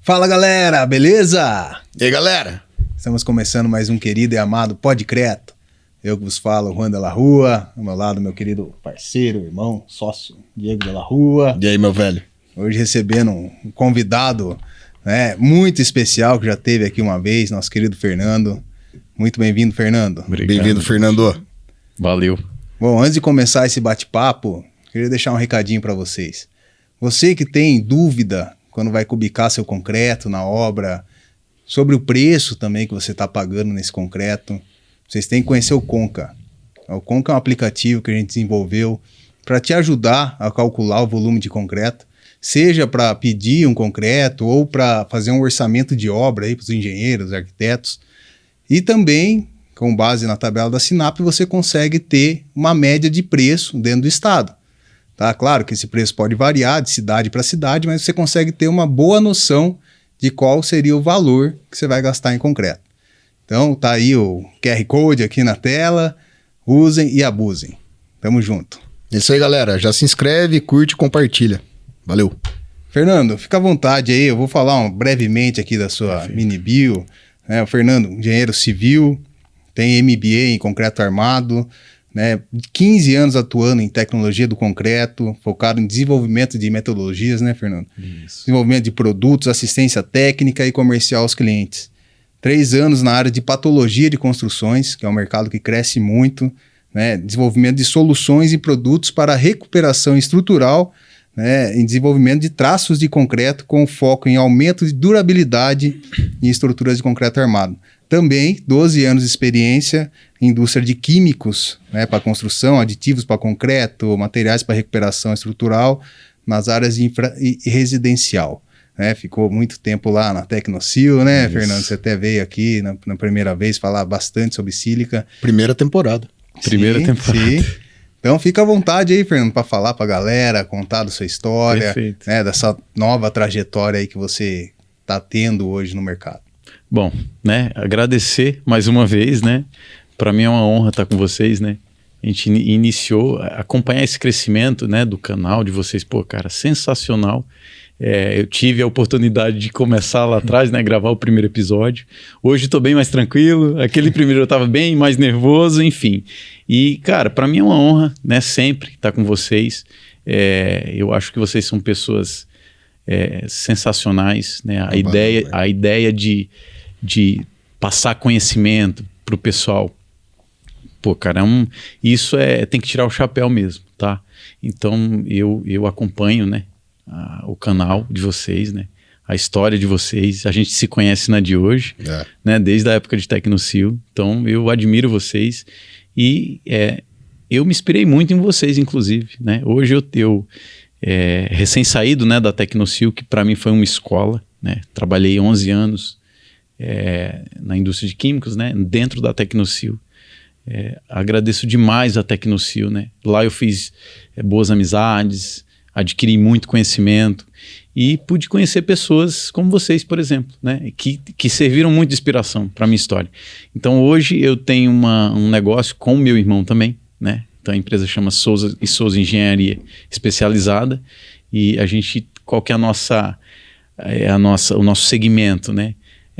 Fala galera, beleza? E aí galera? Estamos começando mais um querido e amado Podcreto. Eu que vos falo, Juan de la Rua, ao meu lado meu querido parceiro, irmão, sócio, Diego de la Rua. E aí meu velho? Hoje recebendo um convidado muito especial que já teve aqui uma vez, nosso querido Fernando. Muito bem-vindo, Fernando. Bem-vindo, Fernando. Valeu. Bom, antes de começar esse bate-papo, queria deixar um recadinho para vocês. Você que tem dúvida quando vai cubicar seu concreto na obra, sobre o preço também que você está pagando nesse concreto, vocês têm que conhecer o Conca. O Conca é um aplicativo que a gente desenvolveu para te ajudar a calcular o volume de concreto, seja para pedir um concreto ou para fazer um orçamento de obra para os engenheiros, arquitetos. E também, com base na tabela da Sinap, você consegue ter uma média de preço dentro do estado. Tá? Claro que esse preço pode variar de cidade para cidade, mas você consegue ter uma boa noção de qual seria o valor que você vai gastar em concreto. Então tá aí o QR Code aqui na tela, usem e abusem. Tamo junto. Isso aí galera, já se inscreve, curte e compartilha. Valeu. Fernando, fica à vontade aí, eu vou falar brevemente aqui da sua mini bio. O Fernando, engenheiro civil, tem MBA em concreto armado, 15 anos atuando em tecnologia do concreto, focado em desenvolvimento de metodologias, né, Fernando? Isso. Desenvolvimento de produtos, assistência técnica e comercial aos clientes. 3 anos na área de patologia de construções, que é um mercado que cresce muito, desenvolvimento de soluções e produtos para recuperação estrutural, em desenvolvimento de traços de concreto com foco em aumento de durabilidade em estruturas de concreto armado. Também 12 anos de experiência em indústria de químicos, para construção, aditivos para concreto, materiais para recuperação estrutural nas áreas de infra e residencial. Ficou muito tempo lá na Tecnocil, né, Fernando? Você até veio aqui na primeira vez falar bastante sobre sílica. Primeira temporada. Primeira temporada. Sim. Então fica à vontade aí, Fernando, para falar para a galera, contar da sua história, dessa nova trajetória aí que você está tendo hoje no mercado. Bom, agradecer mais uma vez, para mim é uma honra estar com vocês, A gente iniciou, acompanhar esse crescimento, do canal de vocês, cara, sensacional. Eu tive a oportunidade de começar lá atrás, gravar o primeiro episódio. Hoje estou bem mais tranquilo, aquele primeiro eu estava bem mais nervoso, enfim. E, cara, para mim é uma honra, sempre estar com vocês. Eu acho que vocês são pessoas sensacionais, a ideia de passar conhecimento para o pessoal. Cara, isso tem que tirar o chapéu mesmo, tá? Então, eu acompanho, o canal de vocês, a história de vocês. A gente se conhece na de hoje, desde a época de Tecnocil. Então, eu admiro vocês e eu me inspirei muito em vocês, inclusive, Hoje eu recém-saído, da Tecnocil, que para mim foi uma escola, Trabalhei 11 anos na indústria de químicos, dentro da Tecnocil. Agradeço demais a Tecnocil, Lá eu fiz boas amizades, adquiri muito conhecimento e pude conhecer pessoas como vocês, por exemplo, que serviram muito de inspiração para a minha história. Então hoje eu tenho um negócio com o meu irmão também, Então a empresa chama Souza e Souza Engenharia Especializada e a gente, qual que é o nosso segmento,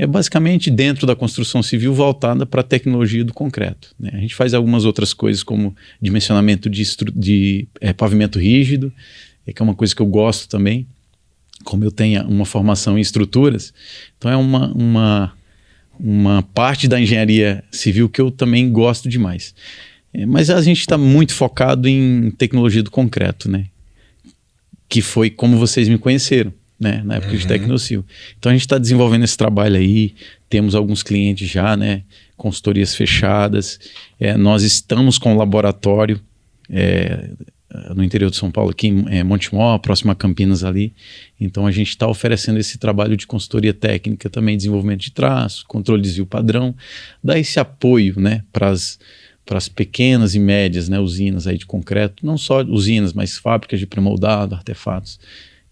É basicamente dentro da construção civil voltada para a tecnologia do concreto, A gente faz algumas outras coisas como dimensionamento de pavimento rígido, que é uma coisa que eu gosto também, como eu tenho uma formação em estruturas, então é uma parte da engenharia civil que eu também gosto demais. Mas a gente está muito focado em tecnologia do concreto, que foi como vocês me conheceram, na época de Tecnocil. Então a gente está desenvolvendo esse trabalho aí, temos alguns clientes já, consultorias fechadas, nós estamos com um laboratório no interior de São Paulo, aqui em Montemor, próximo a Campinas ali. Então a gente está oferecendo esse trabalho de consultoria técnica também, desenvolvimento de traço, controle de desvio padrão, dá esse apoio para as pequenas e médias usinas aí de concreto, não só usinas, mas fábricas de pré-moldado, artefatos.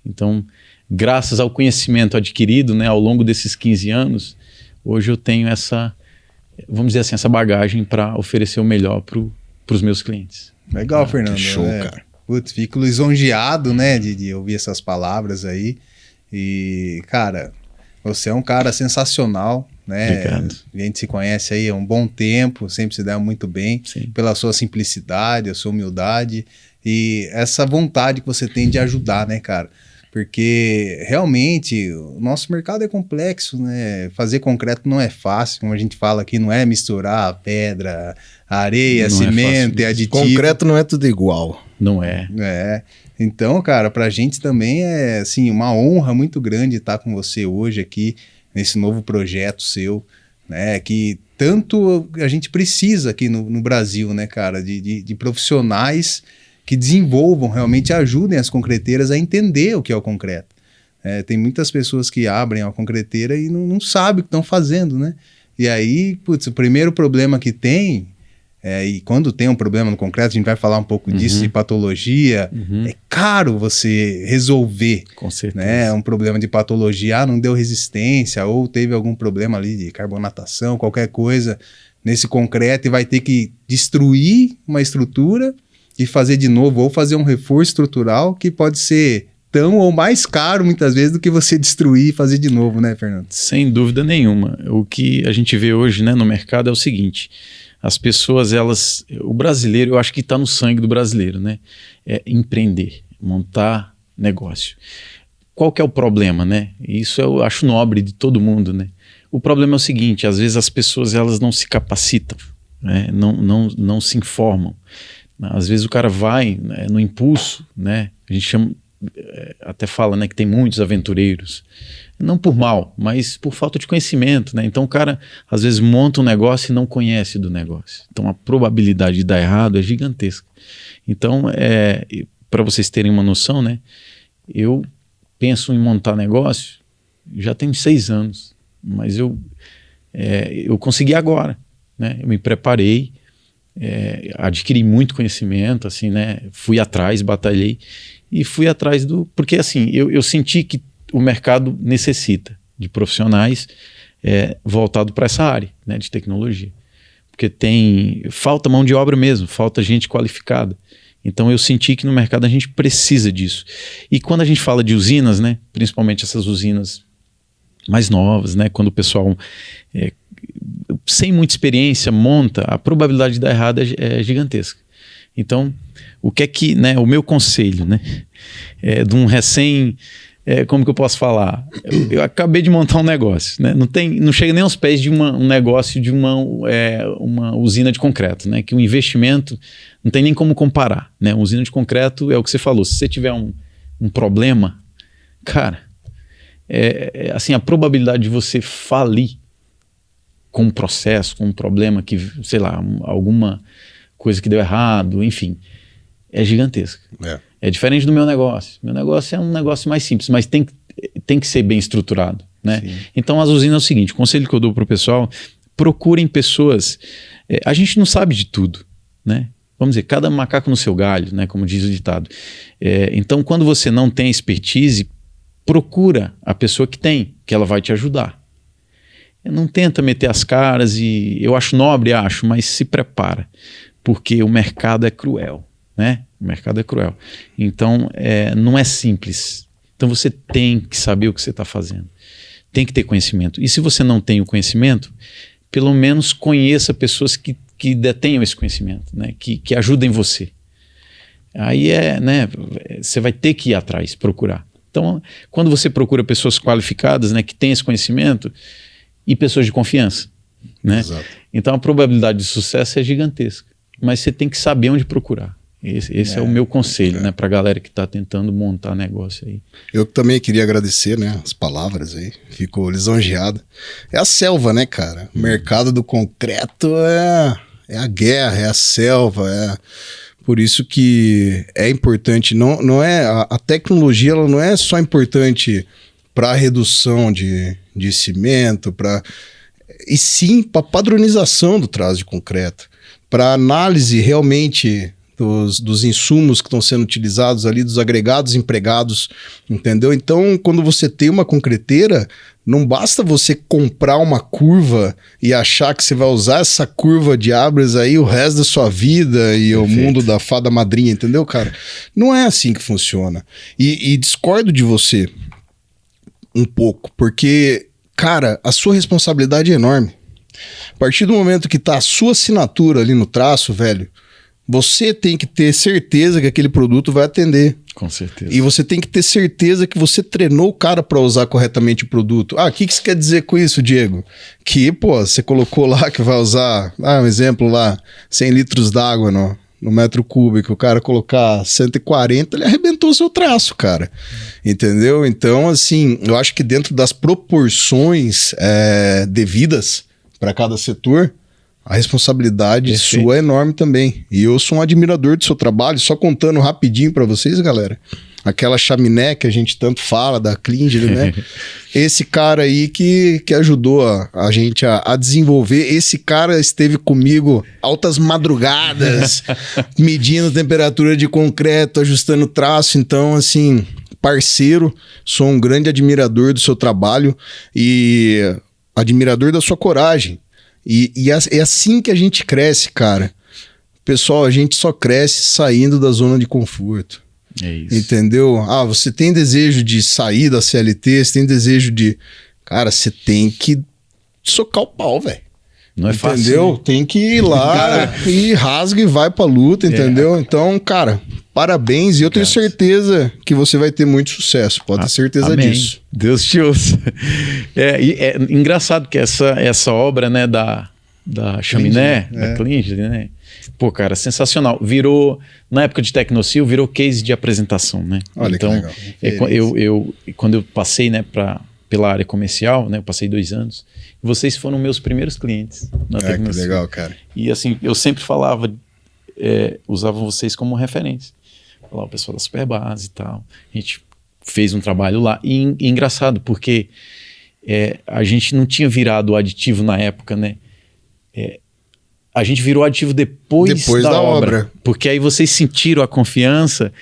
Então, graças ao conhecimento adquirido ao longo desses 15 anos, hoje eu tenho vamos dizer assim, essa bagagem para oferecer o melhor para os meus clientes. Legal, Fernando. Show, cara. Putz, fico lisonjeado, de ouvir essas palavras aí. E, cara, Você é um cara sensacional, né? Obrigado. A gente se conhece aí há um bom tempo, sempre se dá muito bem, Sim. pela sua simplicidade, a sua humildade e essa vontade que você tem de ajudar, né, cara? Porque realmente o nosso mercado é complexo, né? Fazer concreto não é fácil, como a gente fala aqui, não é misturar a pedra, a areia, Não é cimento fácil. e aditivo. Concreto não é tudo igual. Não é. É. Então, cara, pra gente também é assim, uma honra muito grande estar com você hoje aqui nesse novo projeto seu, né? Que tanto a gente precisa aqui no Brasil, né, cara, de profissionais que desenvolvam, realmente ajudem as concreteiras a entender o que é o concreto. Tem muitas pessoas que abrem a concreteira e não sabem o que estão fazendo, né? E aí, putz, o primeiro problema que tem, e quando tem um problema no concreto, a gente vai falar um pouco disso, de patologia, é caro você resolver. Com certeza. Né? Um problema de patologia, não deu resistência, ou teve algum problema ali de carbonatação, qualquer coisa nesse concreto, e vai ter que destruir uma estrutura e fazer de novo, ou fazer um reforço estrutural que pode ser tão ou mais caro muitas vezes do que você destruir e fazer de novo, né, Fernando? Sem dúvida nenhuma. O que a gente vê hoje, né, no mercado é o seguinte: as pessoas, o brasileiro, eu acho que está no sangue do brasileiro, né? É empreender, montar negócio. Qual que é o problema, né? Isso eu acho nobre de todo mundo, né? O problema é o seguinte: às vezes as pessoas elas não se capacitam, né? Não se informam. Às vezes o cara vai, né, no impulso, né? A gente chama, até fala, né, que tem muitos aventureiros, não por mal, mas por falta de conhecimento, né? Então o cara às vezes monta um negócio e não conhece do negócio. Então a probabilidade de dar errado é gigantesca. Então, para vocês terem uma noção, né, eu penso em montar negócio já tem 6 anos, mas eu consegui agora, né? Eu me preparei, adquiri muito conhecimento, assim, né? Fui atrás, batalhei e fui atrás porque assim, eu senti que o mercado necessita de profissionais voltado para essa área, né, de tecnologia, porque falta mão de obra mesmo, falta gente qualificada. Então eu senti que no mercado a gente precisa disso. E quando a gente fala de usinas, né, principalmente essas usinas mais novas, né, quando o pessoal sem muita experiência monta, a probabilidade de dar errado é gigantesca. Então, né, o meu conselho, né, de um como que eu posso falar? Eu acabei de montar um negócio, né? Não chega nem aos pés de um negócio de uma usina de concreto, né? Que o investimento não tem nem como comparar, né? Uma usina de concreto é o que você falou. Se você tiver um problema, cara, assim, a probabilidade de você falir com um processo, com um problema que, sei lá, alguma coisa que deu errado, enfim, é gigantesca. É diferente do meu negócio. Meu negócio é um negócio mais simples, mas tem que ser bem estruturado, né? Então as usinas é o seguinte: o conselho que eu dou para o pessoal: procurem pessoas. A gente não sabe de tudo, né? Vamos dizer, cada macaco no seu galho, né? Como diz o ditado. Então, quando você não tem expertise, procura a pessoa que tem, que ela vai te ajudar. Não tenta meter as caras eu acho nobre, mas se prepara, porque o mercado é cruel, né? O mercado é cruel. Então, não é simples. Então, você tem que saber o que você está fazendo. Tem que ter conhecimento. E se você não tem o conhecimento, pelo menos conheça pessoas que detenham esse conhecimento, né? Que ajudem você. Aí né? Você vai ter que ir atrás, procurar. Então, quando você procura pessoas qualificadas, né, que têm esse conhecimento, e pessoas de confiança, né? Exato. Então, a probabilidade de sucesso é gigantesca. Mas você tem que saber onde procurar. Esse é o meu conselho, né, para a galera que está tentando montar negócio aí. Eu também queria agradecer, né, as palavras aí, fico lisonjeado. É a selva, né, cara? O mercado do concreto é a guerra, é a selva, por isso que é importante, não é a tecnologia, ela não é só importante para a redução de cimento, e sim para padronização do traço de concreto, para análise realmente dos insumos que estão sendo utilizados ali, dos agregados empregados, entendeu? Então, quando você tem uma concreteira, não basta você comprar uma curva e achar que você vai usar essa curva de abras aí o resto da sua vida e Perfeito. O mundo da fada madrinha, entendeu, cara? Não é assim que funciona. E discordo de você um pouco, porque cara, a sua responsabilidade é enorme. A partir do momento que tá a sua assinatura ali no traço, velho, você tem que ter certeza que aquele produto vai atender. Com certeza. E você tem que ter certeza que você treinou o cara para usar corretamente o produto. Ah, o que você quer dizer com isso, Diego? Que, pô, você colocou lá que vai usar, um exemplo lá, 100 litros d'água no metro cúbico, o cara colocar 140, ele arrebentou o seu traço, cara. Entendeu? Então, assim, eu acho que dentro das proporções devidas para cada setor, a responsabilidade Perfeito. sua é enorme também. E eu sou um admirador do seu trabalho, só contando rapidinho para vocês, galera. Aquela chaminé que a gente tanto fala, da Klingler, né? Esse cara aí que ajudou a gente a desenvolver. Esse cara esteve comigo altas madrugadas, medindo temperatura de concreto, ajustando traço. Então, assim, parceiro, sou um grande admirador do seu trabalho e admirador da sua coragem. E é assim que a gente cresce, cara. Pessoal, a gente só cresce saindo da zona de conforto. É isso. Entendeu? Ah, você tem desejo de sair da CLT, você tem desejo de... Cara, você tem que socar o pau, velho. Não é fácil. Entendeu? Né? Tem que ir lá e rasga e vai pra luta, entendeu? Então, cara, parabéns. E eu tenho certeza que você vai ter muito sucesso. Pode ter certeza Amém. disso. Deus te ouça. É engraçado que essa obra, né, da chaminé, da Klingler, né? Pô, cara, sensacional. Virou, na época de Tecnocil, virou case de apresentação, né? Olha então, que legal. Quando eu passei, né, pela área comercial, né, eu passei 2 anos, vocês foram meus primeiros clientes na Tecnocil. Que legal, cara. E assim, eu sempre falava, usavam vocês como referência. Falava o pessoal da Superbase e tal. A gente fez um trabalho lá. E engraçado, porque a gente não tinha virado o aditivo na época, né? A gente virou aditivo depois da obra. Porque aí vocês sentiram a confiança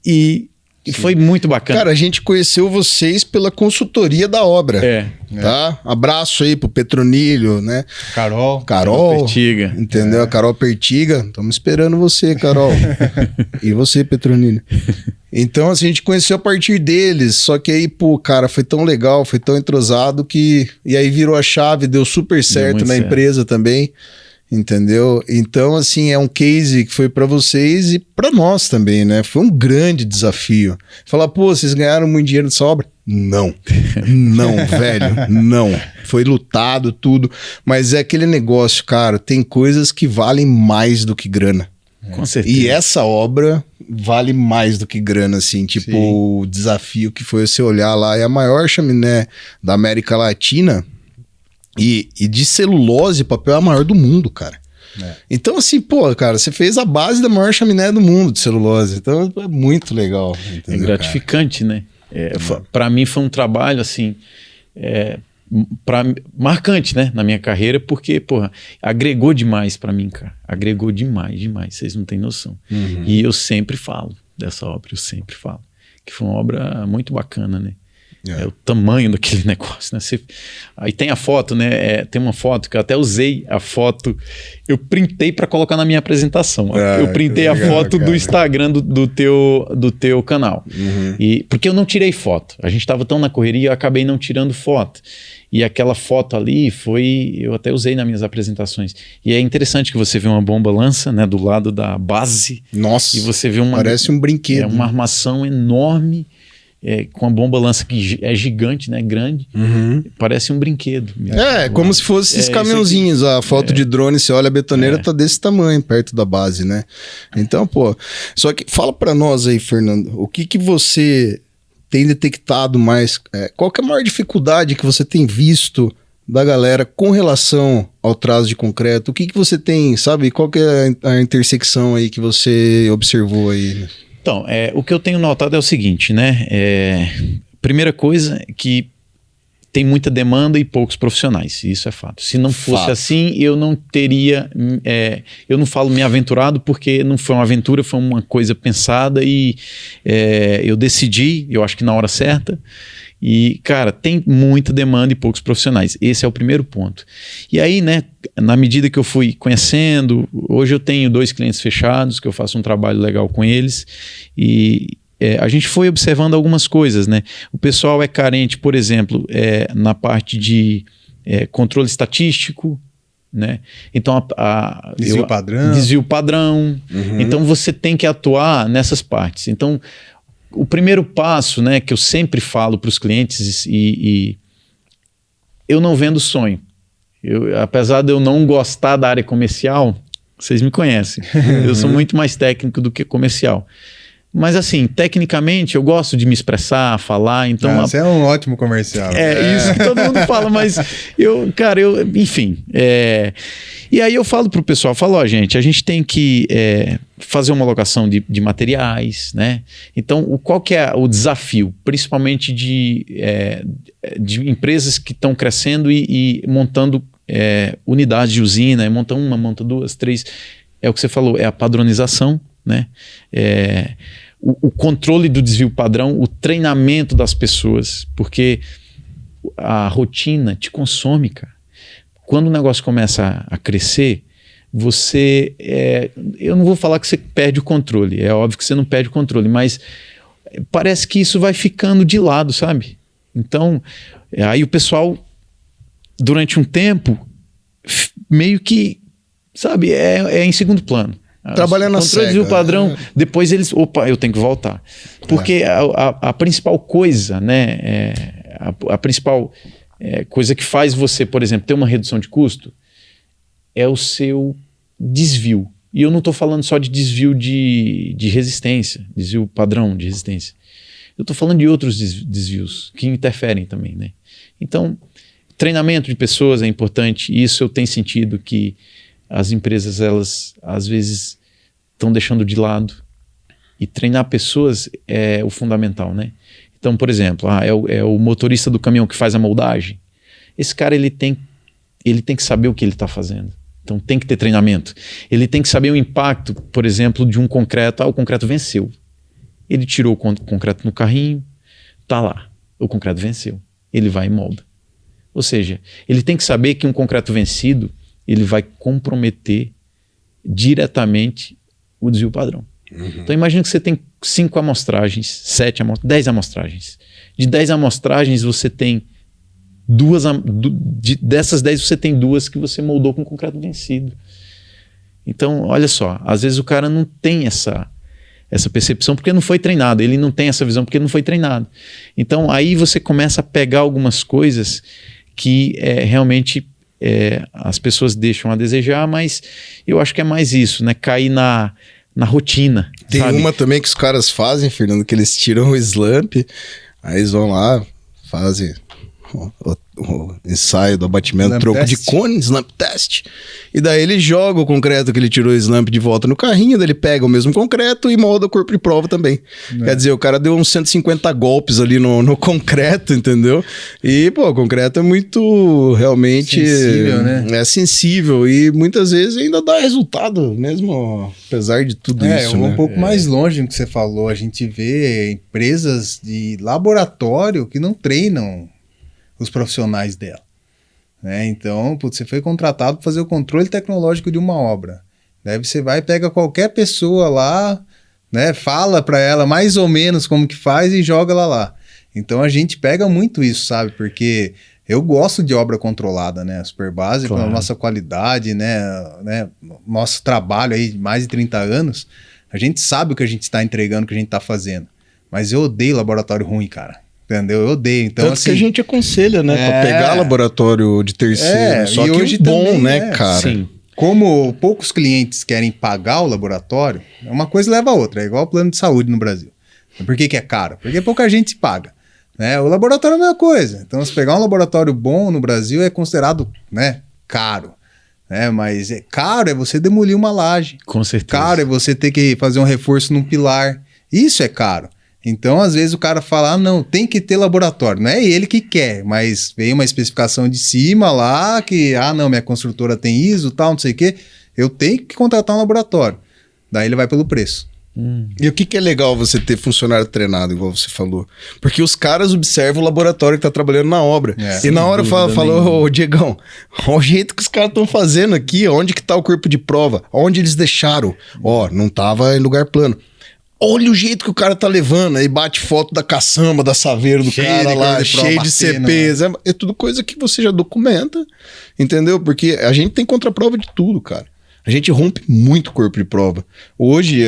e foi muito bacana. Cara, a gente conheceu vocês pela consultoria da obra. Tá? Abraço aí pro Petronilho, né? Carol Pertiga. Entendeu? A Carol Pertiga. Estamos esperando você, Carol. E você, Petronilho. Então, assim, a gente conheceu a partir deles. Só que aí, pô, cara, foi tão legal, foi tão entrosado que... E aí virou a chave, deu super certo na empresa também. Entendeu? Então, assim, é um case que foi para vocês e para nós também, né? Foi um grande desafio. Falar, pô, vocês ganharam muito dinheiro dessa obra? Não. Não, velho. Não. Foi lutado, tudo. Mas é aquele negócio, cara, tem coisas que valem mais do que grana. Com certeza. E essa obra vale mais do que grana, assim. Tipo, o desafio que foi você olhar lá. É a maior chaminé da América Latina... E de celulose, papel é a maior do mundo, cara. Então, assim, pô, cara, você fez a base da maior chaminé do mundo de celulose. Então, é muito legal. Entendeu, é gratificante, cara? Né? Para mim foi um trabalho, assim, marcante, né, na minha carreira, porque, porra, agregou demais para mim, cara. Agregou demais. Vocês não têm noção. E eu sempre falo dessa obra, que foi uma obra muito bacana, né? É o tamanho daquele negócio, né? Aí tem a foto, né? Tem uma foto que eu até usei a foto. Eu printei para colocar na minha apresentação. Eu printei a foto do Instagram do teu canal. E porque eu não tirei foto. A gente estava tão na correria, eu acabei não tirando foto. E aquela foto ali eu até usei nas minhas apresentações. E é interessante que você vê uma bomba lança, né, do lado da base. Nossa. E você vê parece um brinquedo. É uma armação enorme. Com a bomba lança que é gigante, né? Grande. Parece um brinquedo. Como se fosse esses caminhãozinhos. A foto de drone, você olha, a betoneira tá desse tamanho, perto da base, né? Então, pô... Só que fala pra nós aí, Fernando, o que você tem detectado mais? Qual que é a maior dificuldade que você tem visto da galera com relação ao traço de concreto? O que você tem, sabe? Qual que é a intersecção aí que você observou aí, né? Então, o que eu tenho notado é o seguinte, né? Primeira coisa é que tem muita demanda e poucos profissionais. Isso é fato. Se não fosse assim, eu não teria... eu não falo me aventurado porque não foi uma aventura, foi uma coisa pensada e eu decidi, eu acho que na hora certa. E, cara, tem muita demanda e poucos profissionais. Esse é o primeiro ponto. E aí, né, na medida que eu fui conhecendo, hoje eu tenho 2 clientes fechados, que eu faço um trabalho legal com eles. E a gente foi observando algumas coisas, né? O pessoal é carente, por exemplo, na parte de controle estatístico, né? Então desvio padrão. Então você tem que atuar nessas partes. Então o primeiro passo, né, que eu sempre falo para os clientes, e eu não vendo sonho. Apesar de eu não gostar da área comercial, vocês me conhecem, eu sou muito mais técnico do que comercial. Mas assim, tecnicamente eu gosto de me expressar, falar, então... Você é um ótimo comercial. Isso que todo mundo fala, mas enfim. E aí eu falo pro pessoal, gente, a gente tem que fazer uma alocação de materiais, né? Então, qual que é o desafio? Principalmente de empresas que estão crescendo e montando unidades de usina, monta uma, monta duas, três. É o que você falou, é a padronização, né? O controle do desvio padrão, o treinamento das pessoas, porque a rotina te consome, cara. Quando o negócio começa a crescer, você... eu não vou falar que você perde o controle, é óbvio que você não perde o controle, mas parece que isso vai ficando de lado, sabe? Então, aí o pessoal, durante um tempo, meio que, sabe, é em segundo plano. Trabalhando na controle desvio padrão, depois eles... Opa, eu tenho que voltar. Porque a principal coisa, né? A principal coisa que faz você, por exemplo, ter uma redução de custo é o seu desvio. E eu não estou falando só de desvio de resistência, desvio padrão de resistência. Eu estou falando de outros desvios que interferem também, né? Então, treinamento de pessoas é importante. Isso eu tenho sentido que as empresas, elas às vezes estão deixando de lado, e treinar pessoas é o fundamental, né? Então, por exemplo, é o motorista do caminhão que faz a moldagem. Esse cara, ele tem que saber o que ele está fazendo. Então tem que ter treinamento. Ele tem que saber o impacto, por exemplo, de um concreto. O concreto venceu. Ele tirou o concreto no carrinho, tá lá. O concreto venceu. Ele vai e molda. Ou seja, ele tem que saber que um concreto vencido, ele vai comprometer diretamente o desvio padrão. Então imagina que você tem 5 amostragens, 7 amostragens, 10 amostragens. De 10 amostragens você tem dessas 10 você tem 2 que você moldou com concreto vencido. Então, olha só, às vezes o cara não tem essa percepção porque não foi treinado, ele não tem essa visão porque não foi treinado. Então aí você começa a pegar algumas coisas que realmente as pessoas deixam a desejar, mas eu acho que é mais isso, né? Cair na rotina. Tem sabe? Uma também que os caras fazem, Fernando, que eles tiram o slump, aí eles vão lá, fazem o ensaio do abatimento Slump tronco test. de cone, slump test, e daí ele joga o concreto que ele tirou o slump de volta no carrinho, daí ele pega o mesmo concreto e molda o corpo de prova também. Quer dizer, o cara deu uns 150 golpes ali no concreto, entendeu? E, pô, o concreto é muito, realmente... Sensível, né? É sensível e muitas vezes ainda dá resultado, mesmo apesar de tudo isso, eu vou né? um pouco mais longe do que você falou. A gente vê empresas de laboratório que não treinam os profissionais dela, né? Então, você foi contratado para fazer o controle tecnológico de uma obra. Daí você vai e pega qualquer pessoa lá, né? Fala para ela mais ou menos como que faz e joga ela lá. Então a gente pega muito isso, sabe? Porque eu gosto de obra controlada, né? Superbase, Claro. com a nossa qualidade, né? Nosso trabalho aí de mais de 30 anos, a gente sabe o que a gente está entregando, o que a gente está fazendo. Mas eu odeio laboratório ruim, cara. Entendeu? Eu odeio. Então, Tanto assim, que a gente aconselha, né? Pra pegar laboratório de terceiro. Só e que hoje bom, também, né, cara? Sim. como poucos clientes querem pagar o laboratório, uma coisa leva a outra. É igual o plano de saúde no Brasil. Por que é caro? Porque pouca gente paga. Né? O laboratório é a mesma coisa. Então, se pegar um laboratório bom no Brasil, é considerado, né, caro. Mas caro é você demolir uma laje. Com certeza. Caro é você ter que fazer um reforço num pilar. Isso é caro. Então, às vezes o cara fala, não, tem que ter laboratório. Não é ele que quer, mas veio uma especificação de cima lá que, não, minha construtora tem ISO, tal, não sei o quê. Eu tenho que contratar um laboratório. Daí ele vai pelo preço. E o que é legal você ter funcionário treinado, igual você falou? Porque os caras observam o laboratório que tá trabalhando na obra. E na hora falou, ô Diegão, olha o jeito que os caras estão fazendo aqui, onde que tá o corpo de prova? Onde eles deixaram? Ó, não tava em lugar plano. olha o jeito que o cara tá levando. Aí bate foto da caçamba, da saveira do Cheio cara de lá, cor de prova cheio de batendo, CPs. É tudo coisa que você já documenta, entendeu? Porque a gente tem contraprova de tudo, cara. A gente rompe muito corpo de prova. Hoje,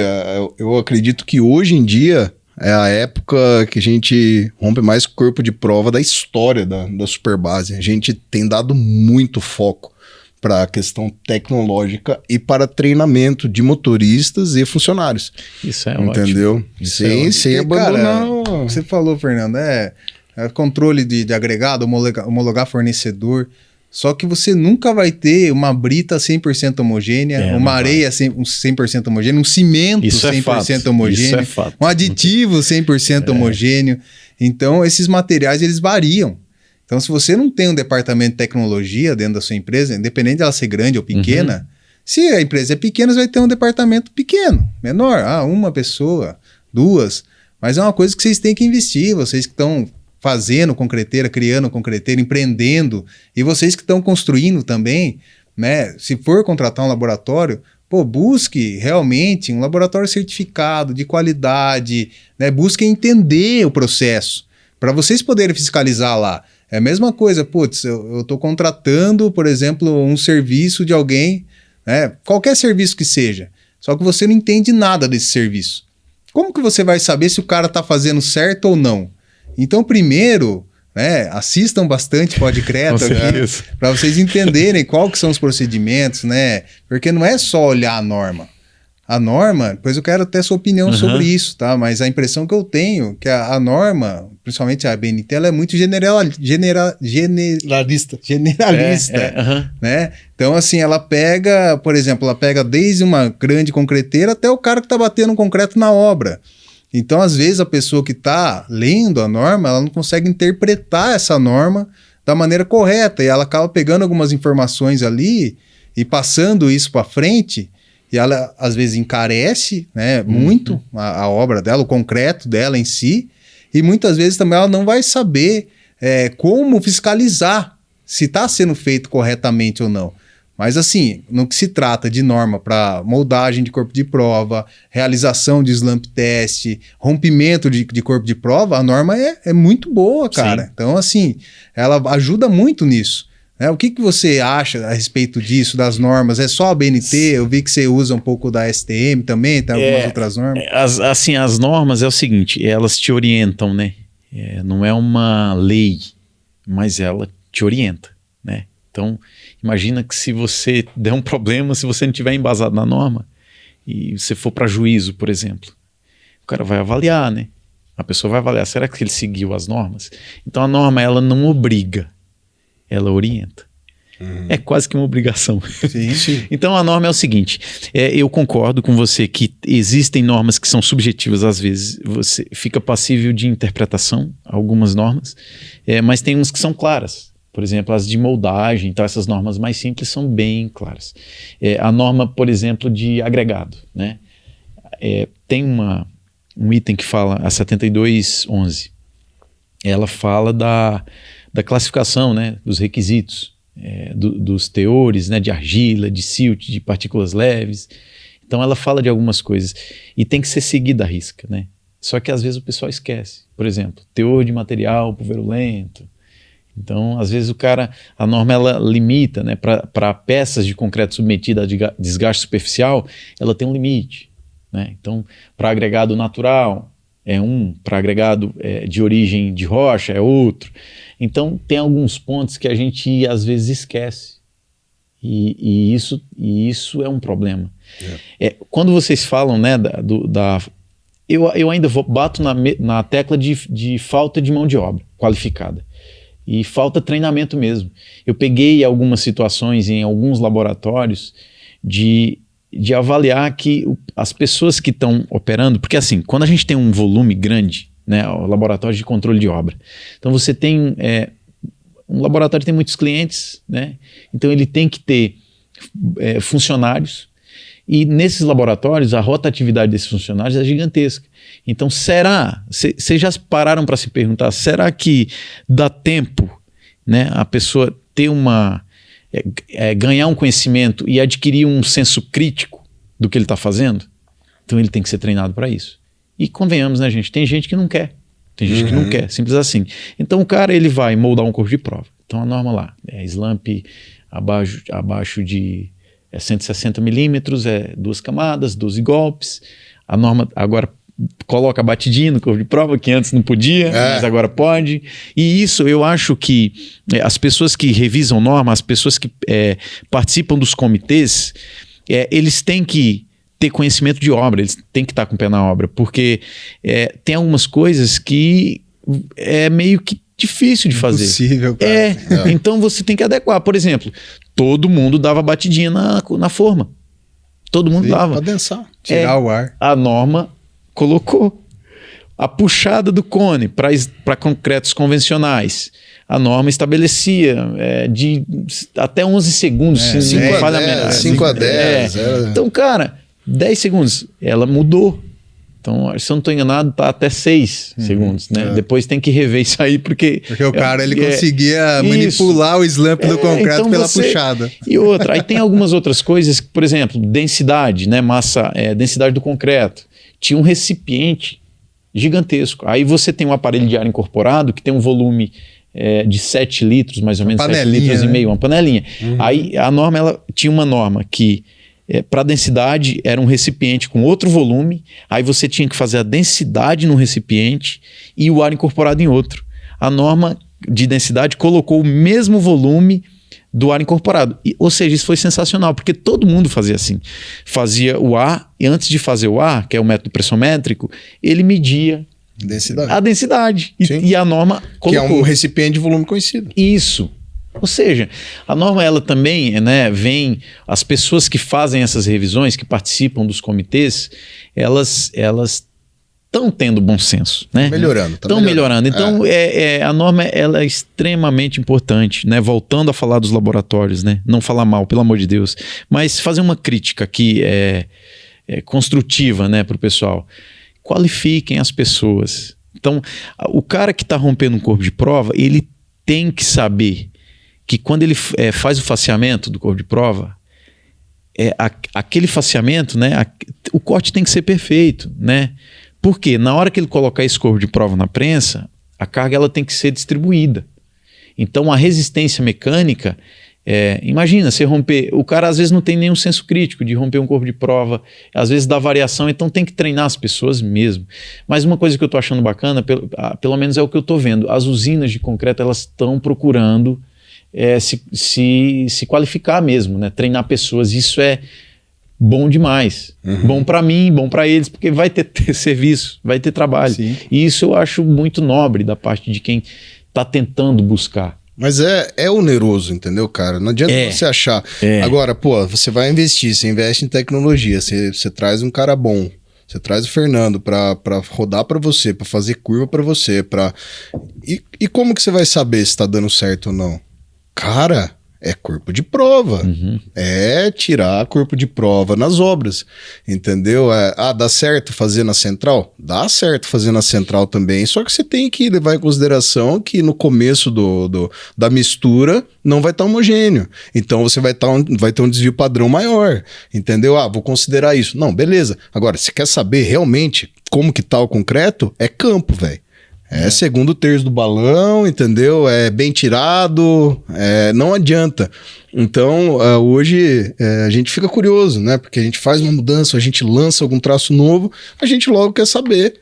eu acredito que hoje em dia é a época que a gente rompe mais corpo de prova da história da Superbase. A gente tem dado muito foco para a questão tecnológica e para treinamento de motoristas e funcionários. Isso é entendeu? ótimo. Sem abandonar. Cara, você falou, Fernando, é controle de agregado, homologar fornecedor. Só que você nunca vai ter uma brita 100% homogênea, uma areia 100% homogênea, um cimento Isso 100% homogêneo, fato. um aditivo 100% homogêneo. Então, esses materiais, eles variam. Então, se você não tem um departamento de tecnologia dentro da sua empresa, independente dela ser grande ou pequena, se a empresa é pequena, você vai ter um departamento pequeno, menor. Uma pessoa, 2. Mas é uma coisa que vocês têm que investir, vocês que estão fazendo concreteira, criando concreteira, empreendendo, e vocês que estão construindo também, né? Se for contratar um laboratório, busque realmente um laboratório certificado, de qualidade, né? Busque entender o processo, para vocês poderem fiscalizar lá. É a mesma coisa, eu estou contratando, por exemplo, um serviço de alguém, né? Qualquer serviço que seja, só que você não entende nada desse serviço. Como que você vai saber se o cara está fazendo certo ou não? Então, primeiro, né, assistam bastante Podcreto para vocês entenderem qual que são os procedimentos, né? Porque não é só olhar a norma. A norma, depois eu quero ter sua opinião sobre isso, tá? Mas a impressão que eu tenho é que a norma, principalmente a BNT, ela é muito generalista, né? Então, assim, ela pega, por exemplo, desde uma grande concreteira até o cara que está batendo um concreto na obra. Então, às vezes, a pessoa que está lendo a norma, ela não consegue interpretar essa norma da maneira correta, e ela acaba pegando algumas informações ali e passando isso para frente, e ela, às vezes, encarece, né, muito a obra dela, o concreto dela em si, e muitas vezes também ela não vai saber como fiscalizar se está sendo feito corretamente ou não. Mas assim, no que se trata de norma para moldagem de corpo de prova, realização de slump test, rompimento de corpo de prova, a norma é muito boa, cara. Sim. Então, assim, ela ajuda muito nisso. O que você acha a respeito disso, das normas? É só a BNT? Eu vi que você usa um pouco da STM também, tem algumas outras normas. As normas é o seguinte, elas te orientam, né? Não é uma lei, mas ela te orienta, né? Então, imagina que se você der um problema, se você não tiver embasado na norma, e você for para juízo, por exemplo, o cara vai avaliar, né? A pessoa vai avaliar, será que ele seguiu as normas? Então a norma, ela não obriga, ela orienta. É quase que uma obrigação. Sim. Então a norma é o seguinte, eu concordo com você que existem normas que são subjetivas, às vezes você fica passível de interpretação, algumas normas, mas tem uns que são claras. Por exemplo, as de moldagem, então essas normas mais simples são bem claras. A norma, por exemplo, de agregado, né? Tem um item que fala, a 7211, ela fala da classificação, né, dos requisitos, dos teores, né, de argila, de silt, de partículas leves. Então ela fala de algumas coisas e tem que ser seguida à risca, né? Só que às vezes o pessoal esquece. Por exemplo, teor de material pulverulento. Então, às vezes a norma ela limita, né, para peças de concreto submetida a desgaste superficial, ela tem um limite, né? Então, para agregado natural é para agregado de origem de rocha é outro. Então, tem alguns pontos que a gente às vezes esquece e isso é um problema. Quando vocês falam, né, eu ainda bato na tecla de falta de mão de obra qualificada. E falta treinamento mesmo. Eu peguei algumas situações em alguns laboratórios de avaliar que as pessoas que estão operando, porque assim, quando a gente tem um volume grande, né, o laboratório de controle de obra, então você tem um laboratório que tem muitos clientes, né, então ele tem que ter funcionários, e nesses laboratórios a rotatividade desses funcionários é gigantesca. Então vocês já pararam para se perguntar, será que dá tempo, né, a pessoa ter ganhar um conhecimento e adquirir um senso crítico do que ele está fazendo? Então ele tem que ser treinado para isso. E convenhamos, né, gente? Tem gente que não quer. Tem gente que não quer, simples assim. Então o cara, ele vai moldar um corpo de prova. Então a norma lá é slump abaixo de 160 milímetros, 2 camadas, 12 golpes. A norma agora coloca batidinha no corpo de prova, que antes não podia, mas agora pode. E isso eu acho que as pessoas que revisam norma, as pessoas que participam dos comitês, eles têm que ter conhecimento de obra, eles têm que estar com o pé na obra, porque tem algumas coisas que é meio que difícil de fazer. Impossível, cara. Então você tem que adequar. Por exemplo, todo mundo dava batidinha na forma. Todo mundo dava. Pra dançar. Tirar o ar. A norma colocou. A puxada do cone para concretos convencionais. A norma estabelecia de até 11 segundos. 5 a 10. Então, cara, 10 segundos. Ela mudou. Então, se eu não estou enganado, tá até 6 segundos, né? Depois tem que rever isso aí, porque o cara, ele conseguia manipular o slump do concreto então pela puxada. E outra, aí tem algumas outras coisas, por exemplo, densidade, né? Massa, densidade do concreto. Tinha um recipiente gigantesco. Aí você tem um aparelho de ar incorporado que tem um volume de 7 litros, mais ou menos, 7 litros e meio, uma panelinha. Aí a norma, ela tinha uma norma que para densidade era um recipiente com outro volume, aí você tinha que fazer a densidade no recipiente e o ar incorporado em outro. A norma de densidade colocou o mesmo volume do ar incorporado. Ou seja, isso foi sensacional, porque todo mundo fazia assim. Fazia o ar, e antes de fazer o ar, que é o método pressométrico, ele media a densidade. E a norma colocou. Que é um recipiente de volume conhecido. Isso. Ou seja, a norma, ela também, né, vem, as pessoas que fazem essas revisões, que participam dos comitês, elas estão tendo bom senso, né? Estão melhorando. Então, a norma, ela é extremamente importante, né? Voltando a falar dos laboratórios, né? Não falar mal, pelo amor de Deus, mas fazer uma crítica aqui construtiva, né, para o pessoal. Qualifiquem as pessoas. Então, o cara que está rompendo um corpo de prova, ele tem que saber que quando ele faz o faceamento do corpo de prova, aquele faceamento, né, o corte tem que ser perfeito, né? Porque na hora que ele colocar esse corpo de prova na prensa, a carga ela tem que ser distribuída. Então a resistência mecânica, imagina, você romper, o cara às vezes não tem nenhum senso crítico de romper um corpo de prova, às vezes dá variação, então tem que treinar as pessoas mesmo. Mas uma coisa que eu estou achando bacana, pelo menos é o que eu estou vendo, as usinas de concreto, elas estão procurando se qualificar mesmo, né? Treinar pessoas, isso é bom demais. Bom para mim, bom para eles, porque vai ter serviço, vai ter trabalho. Sim. E isso eu acho muito nobre da parte de quem está tentando buscar. Mas é oneroso, entendeu, cara? Não adianta você achar. Agora, pô, você vai investir, você investe em tecnologia, você traz um cara bom, você traz o Fernando para rodar para você, para fazer curva para você, e como que você vai saber se está dando certo ou não? Cara, é corpo de prova. É tirar corpo de prova nas obras, entendeu? Dá certo fazer na central? Dá certo fazer na central também, só que você tem que levar em consideração que no começo da mistura não vai estar homogêneo, então você vai ter um desvio padrão maior, entendeu? Vou considerar isso. Não, beleza. Agora, se quer saber realmente como que tá o concreto, é campo, velho. Segundo terço do balão, entendeu? É bem tirado, não adianta. Então, hoje, a gente fica curioso, né? Porque a gente faz uma mudança, a gente lança algum traço novo, a gente logo quer saber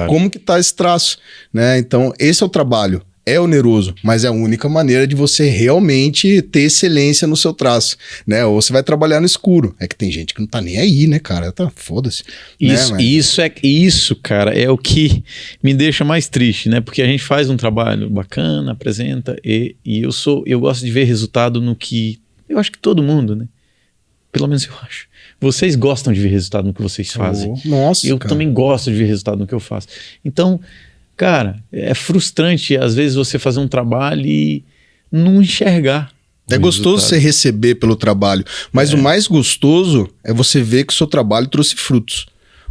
como que tá esse traço, né? Então, esse é o trabalho. É oneroso, mas é a única maneira de você realmente ter excelência no seu traço, né? Ou você vai trabalhar no escuro. É que tem gente que não tá nem aí, né, cara? Foda-se. Isso, cara, é o que me deixa mais triste, né? Porque a gente faz um trabalho bacana, apresenta, e eu gosto de ver resultado no que... Eu acho que todo mundo, né? Pelo menos eu acho. Vocês gostam de ver resultado no que vocês fazem. Nossa, eu também gosto de ver resultado no que eu faço. Então... Cara, é frustrante às vezes você fazer um trabalho e não enxergar. É gostoso você receber pelo trabalho, mas o mais gostoso é você ver que o seu trabalho trouxe frutos.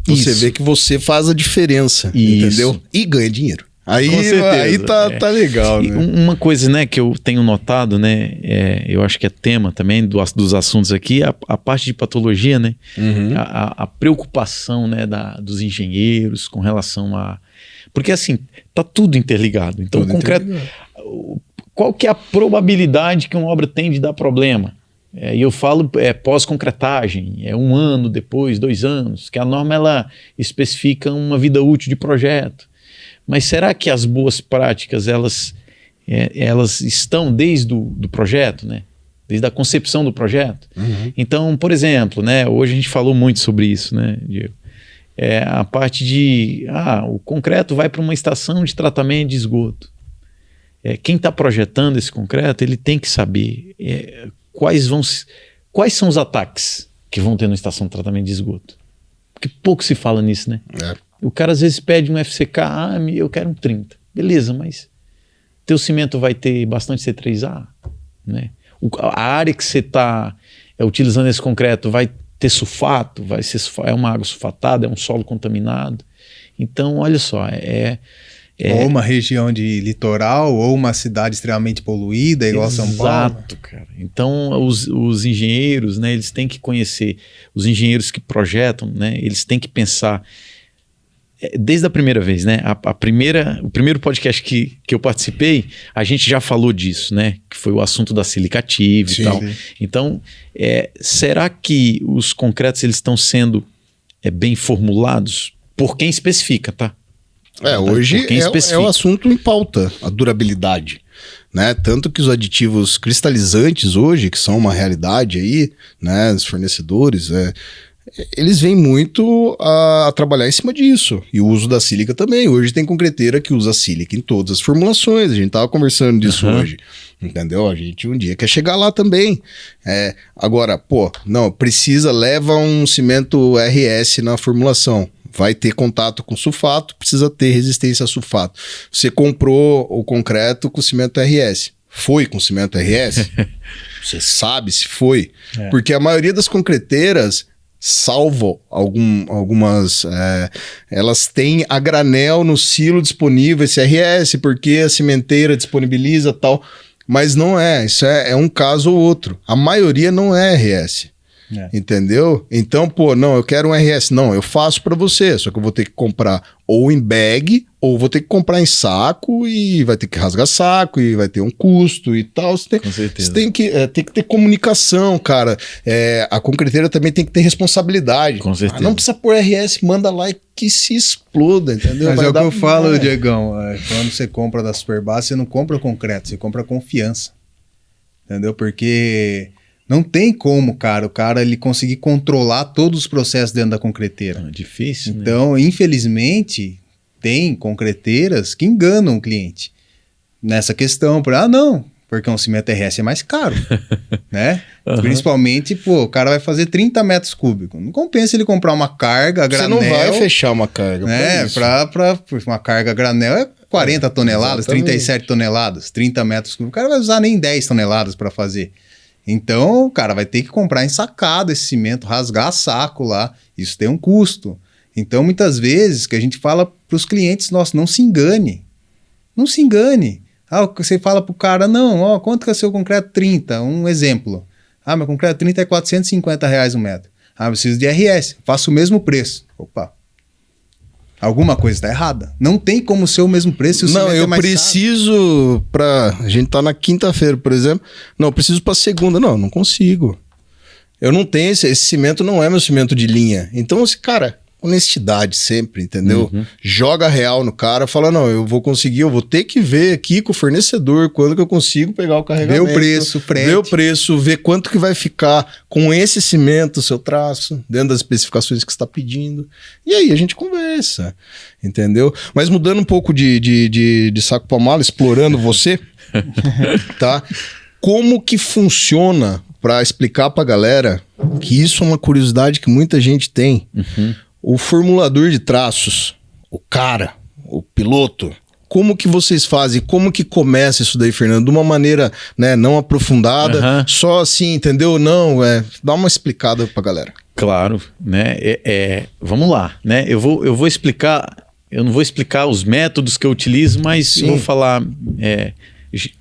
Você vê que você faz a diferença, entendeu? E ganha dinheiro. Aí tá legal, né? Uma coisa, né, que eu tenho notado, né, eu acho que é tema também dos assuntos aqui, a parte de patologia, né, a preocupação, né, dos engenheiros com relação a... Porque assim, tá tudo interligado. Então, tudo concreto... Qual que é a probabilidade que uma obra tem de dar problema? E eu falo pós-concretagem, 1 ano depois, 2 anos, que a norma ela especifica uma vida útil de projeto. Mas será que as boas práticas elas estão desde do projeto, né? Desde a concepção do projeto? Então, por exemplo, né, hoje a gente falou muito sobre isso, né, Diego? A parte de o concreto vai para uma estação de tratamento de esgoto. Quem está projetando esse concreto, ele tem que saber quais são os ataques que vão ter na estação de tratamento de esgoto. Porque pouco se fala nisso, né? O cara às vezes pede um FCK, eu quero um 30. Beleza, mas teu cimento vai ter bastante C3A, né? A área que você está utilizando esse concreto vai ter sulfato, é uma água sulfatada, é um solo contaminado. Então, olha só, ou uma região de litoral, ou uma cidade extremamente poluída, igual São Paulo. Exato, cara. Então, os engenheiros, né, eles têm que conhecer, os engenheiros que projetam, né, eles têm que pensar, desde a primeira vez, né, o primeiro podcast que eu participei, a gente já falou disso, né, que foi o assunto da silicativa e tal. Sim. Então, será que os concretos eles estão sendo bem formulados por quem especifica, tá? Hoje é o assunto em pauta, a durabilidade, né? Tanto que os aditivos cristalizantes hoje, que são uma realidade aí, né? Os fornecedores, eles vêm muito a trabalhar em cima disso. E o uso da sílica também. Hoje tem concreteira que usa sílica em todas as formulações. A gente tava conversando disso hoje, entendeu? A gente um dia quer chegar lá também. Agora, leva um cimento RS na formulação. Vai ter contato com sulfato, precisa ter resistência a sulfato. Você comprou o concreto com cimento RS. Foi com cimento RS? Você sabe se foi. Porque a maioria das concreteiras, salvo algumas, elas têm a granel no silo disponível, esse RS, porque a cimenteira disponibiliza tal. Mas não é. Isso é um caso ou outro. A maioria não é RS. Entendeu? Então, eu quero um RS. Não, eu faço para você, só que eu vou ter que comprar ou em bag, ou vou ter que comprar em saco, e vai ter que rasgar saco, e vai ter um custo e tal. Com certeza. Você tem que ter comunicação, cara. A concreteira também tem que ter responsabilidade. Com certeza. Não precisa pôr RS, manda lá e que se exploda, entendeu? Mas é o que eu falo, Diegão, quando você compra da Superbase, você não compra concreto, você compra confiança. Entendeu? Porque... não tem como, cara, o cara ele conseguir controlar todos os processos dentro da concreteira. É difícil, né? Então, infelizmente, tem concreteiras que enganam o cliente nessa questão. Porque um cimento RS é mais caro, né? Principalmente, o cara vai fazer 30 metros cúbicos. Não compensa ele comprar uma carga granel. Você não vai fechar uma carga. Pra uma carga granel é 40 toneladas, exatamente. 37 toneladas, 30 metros cúbicos. O cara vai usar nem 10 toneladas para fazer. Então, o cara vai ter que comprar ensacado esse cimento, rasgar saco lá. Isso tem um custo. Então, muitas vezes, que a gente fala para os clientes, não se engane. Não se engane. Você fala para o cara, quanto que é o seu concreto? 30, um exemplo. Meu concreto 30 é R$450 um metro. Eu preciso de RS, faço o mesmo preço. Opa. Alguma coisa está errada. Não tem como ser o mesmo preço. Eu preciso para... A gente tá na quinta-feira, por exemplo. Eu preciso para segunda. Não consigo. Eu não tenho esse cimento, não é meu cimento de linha. Então, cara, honestidade sempre, entendeu? Joga real no cara, fala, eu vou conseguir, eu vou ter que ver aqui com o fornecedor quando que eu consigo pegar o carregamento. Ver o preço, frete. Ver o preço, ver quanto que vai ficar com esse cimento, seu traço, dentro das especificações que você está pedindo. E aí a gente conversa, entendeu? Mas mudando um pouco de saco pra mala, explorando você, tá? Como que funciona, para explicar pra galera, que isso é uma curiosidade que muita gente tem, o formulador de traços, o cara, o piloto, como que vocês fazem? Como que começa isso daí, Fernando? De uma maneira, né, não aprofundada, só assim, entendeu? Dá uma explicada pra galera. Claro, né? Vamos lá, né? Eu vou explicar eu não vou explicar os métodos que eu utilizo, mas eu vou falar,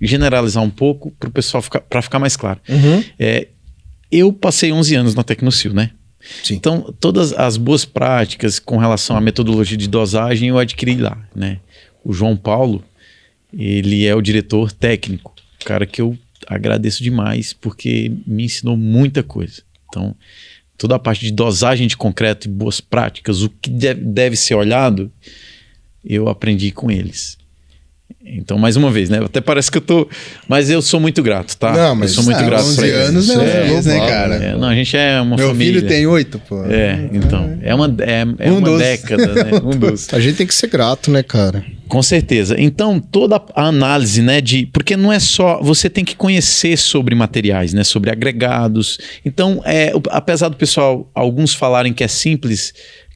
generalizar um pouco para o pessoal para ficar mais claro. Eu passei 11 anos na Tecnosil, né? Sim. Então, todas as boas práticas com relação à metodologia de dosagem eu adquiri lá, né? O João Paulo, ele é o diretor técnico, cara que eu agradeço demais porque me ensinou muita coisa. Então, toda a parte de dosagem de concreto e boas práticas, o que deve ser olhado, eu aprendi com eles. Então, mais uma vez, né? Até parece que eu tô... Mas eu sou muito grato, tá? Não, mas eu sou muito grato 11 anos não é feliz, né, cara? Não, a gente é uma Meu família. filho tem 8, pô. Então. É uma década, né? A gente tem que ser grato, né, cara? Com certeza. Então, toda a análise, né, porque não é só... Você tem que conhecer sobre materiais, né? Sobre agregados. Então, apesar do pessoal, alguns falarem que é simples,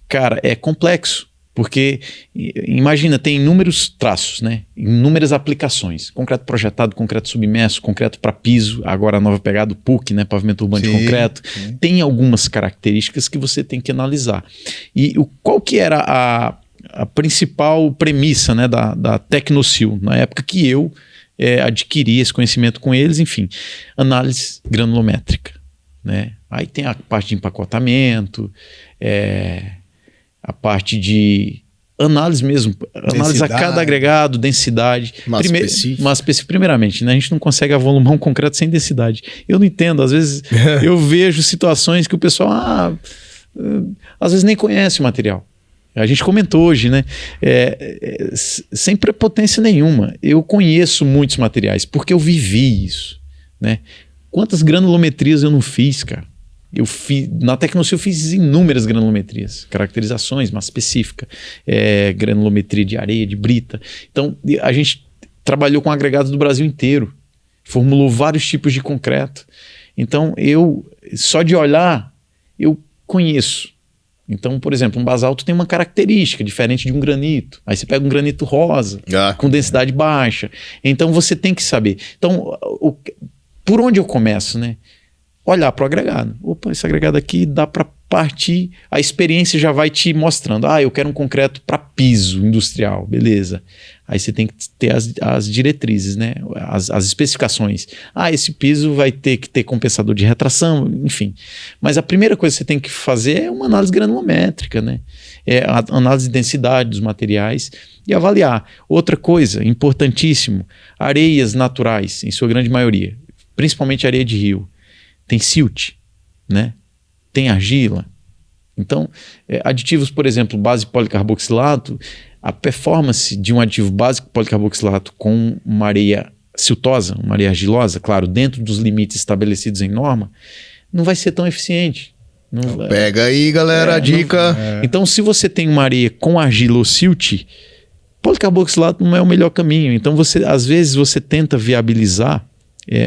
cara, é complexo. Porque, imagina, tem inúmeros traços, né? Inúmeras aplicações. Concreto projetado, concreto submerso, concreto para piso, agora a nova pegada do PUC, né? Pavimento urbano de concreto. Sim. Tem algumas características que você tem que analisar. E qual que era a principal premissa, né, da Tecnosil, na época que eu adquiri esse conhecimento com eles? Enfim, análise granulométrica, né? Aí tem a parte de empacotamento, a parte de análise mesmo, análise a cada agregado, densidade. Primeiramente, né, a gente não consegue avolumar um concreto sem densidade. Eu não entendo, às vezes eu vejo situações que o pessoal às vezes nem conhece o material. A gente comentou hoje, né? Sem prepotência nenhuma. Eu conheço muitos materiais porque eu vivi isso, né? Quantas granulometrias eu não fiz, cara? Na Tecnosil eu fiz inúmeras granulometrias, caracterizações, massa específica, granulometria de areia, de brita. Então, a gente trabalhou com agregados do Brasil inteiro, formulou vários tipos de concreto. Então, só de olhar, eu conheço. Então, por exemplo, um basalto tem uma característica diferente de um granito. Aí você pega um granito rosa, com densidade baixa. Então, você tem que saber. Então, por onde eu começo, né? Olhar para o agregado. Opa, esse agregado aqui dá para partir, a experiência já vai te mostrando. Eu quero um concreto para piso industrial, beleza. Aí você tem que ter as diretrizes, né? As especificações. Esse piso vai ter que ter compensador de retração, enfim. Mas a primeira coisa que você tem que fazer é uma análise granulométrica, né? A análise de densidade dos materiais e avaliar. Outra coisa, importantíssimo, areias naturais, em sua grande maioria, principalmente areia de rio. Tem silt, né? Tem argila. Então, aditivos, por exemplo, base policarboxilato, a performance de um aditivo básico policarboxilato com uma areia siltosa, uma areia argilosa, claro, dentro dos limites estabelecidos em norma, não vai ser tão eficiente. Pega aí, galera, a dica. Então, se você tem uma areia com argila ou silt, policarboxilato não é o melhor caminho. Então, às vezes, você tenta viabilizar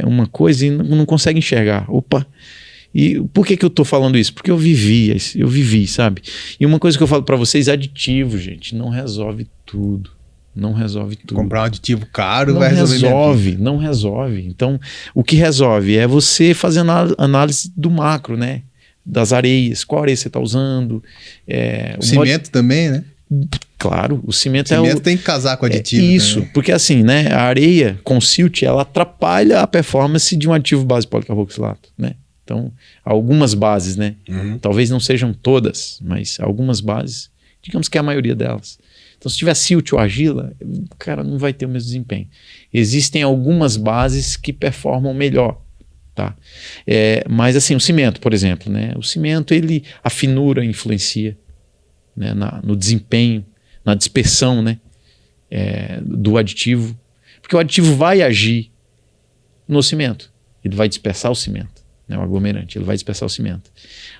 uma coisa e não consegue enxergar. Opa! E por que eu tô falando isso? Porque eu vivi, sabe? E uma coisa que eu falo para vocês, aditivo, gente, não resolve tudo. Não resolve tudo. Comprar um aditivo caro não vai resolver. Não resolve. Então, o que resolve é você fazer análise do macro, né? Das areias, qual areia você está usando. O cimento também, né? Claro, o cimento tem que casar com aditivo. Isso, também. Porque assim, né? A areia com silt, ela atrapalha a performance de um ativo base policarboxilato, né? Então, algumas bases, né? Talvez não sejam todas, mas algumas bases, digamos que é a maioria delas. Então, se tiver silt ou argila, o cara não vai ter o mesmo desempenho. Existem algumas bases que performam melhor, tá? Mas assim, o cimento, por exemplo, né? O cimento, a finura influencia, né? No desempenho, na dispersão, né? Do aditivo. Porque o aditivo vai agir no cimento. Ele vai dispersar o cimento. O aglomerante, ele vai dispersar o cimento.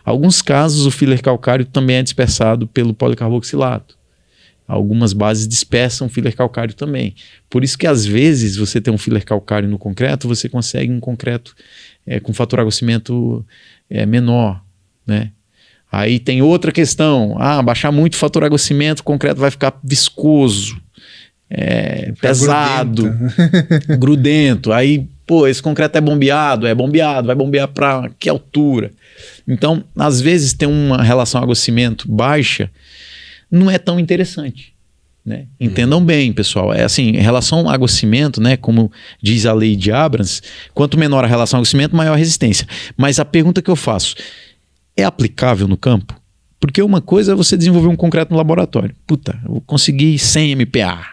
Em alguns casos, o filler calcário também é dispersado pelo policarboxilato. Algumas bases dispersam o filler calcário também. Por isso que, às vezes, você tem um filler calcário no concreto, você consegue um concreto com fator água-cimento menor, né? Aí tem outra questão. Baixar muito o fator água-cimento, o concreto vai ficar viscoso, pesado, grudento. Aí, esse concreto é bombeado, vai bombear para que altura? Então, às vezes tem uma relação água-cimento baixa, não é tão interessante. né? Entendam bem, pessoal. É assim, em relação água-cimento, né? Como diz a lei de Abrams, quanto menor a relação água-cimento, maior a resistência. Mas a pergunta que eu faço, é aplicável no campo? Porque uma coisa é você desenvolver um concreto no laboratório. Puta, eu consegui 100 MPa,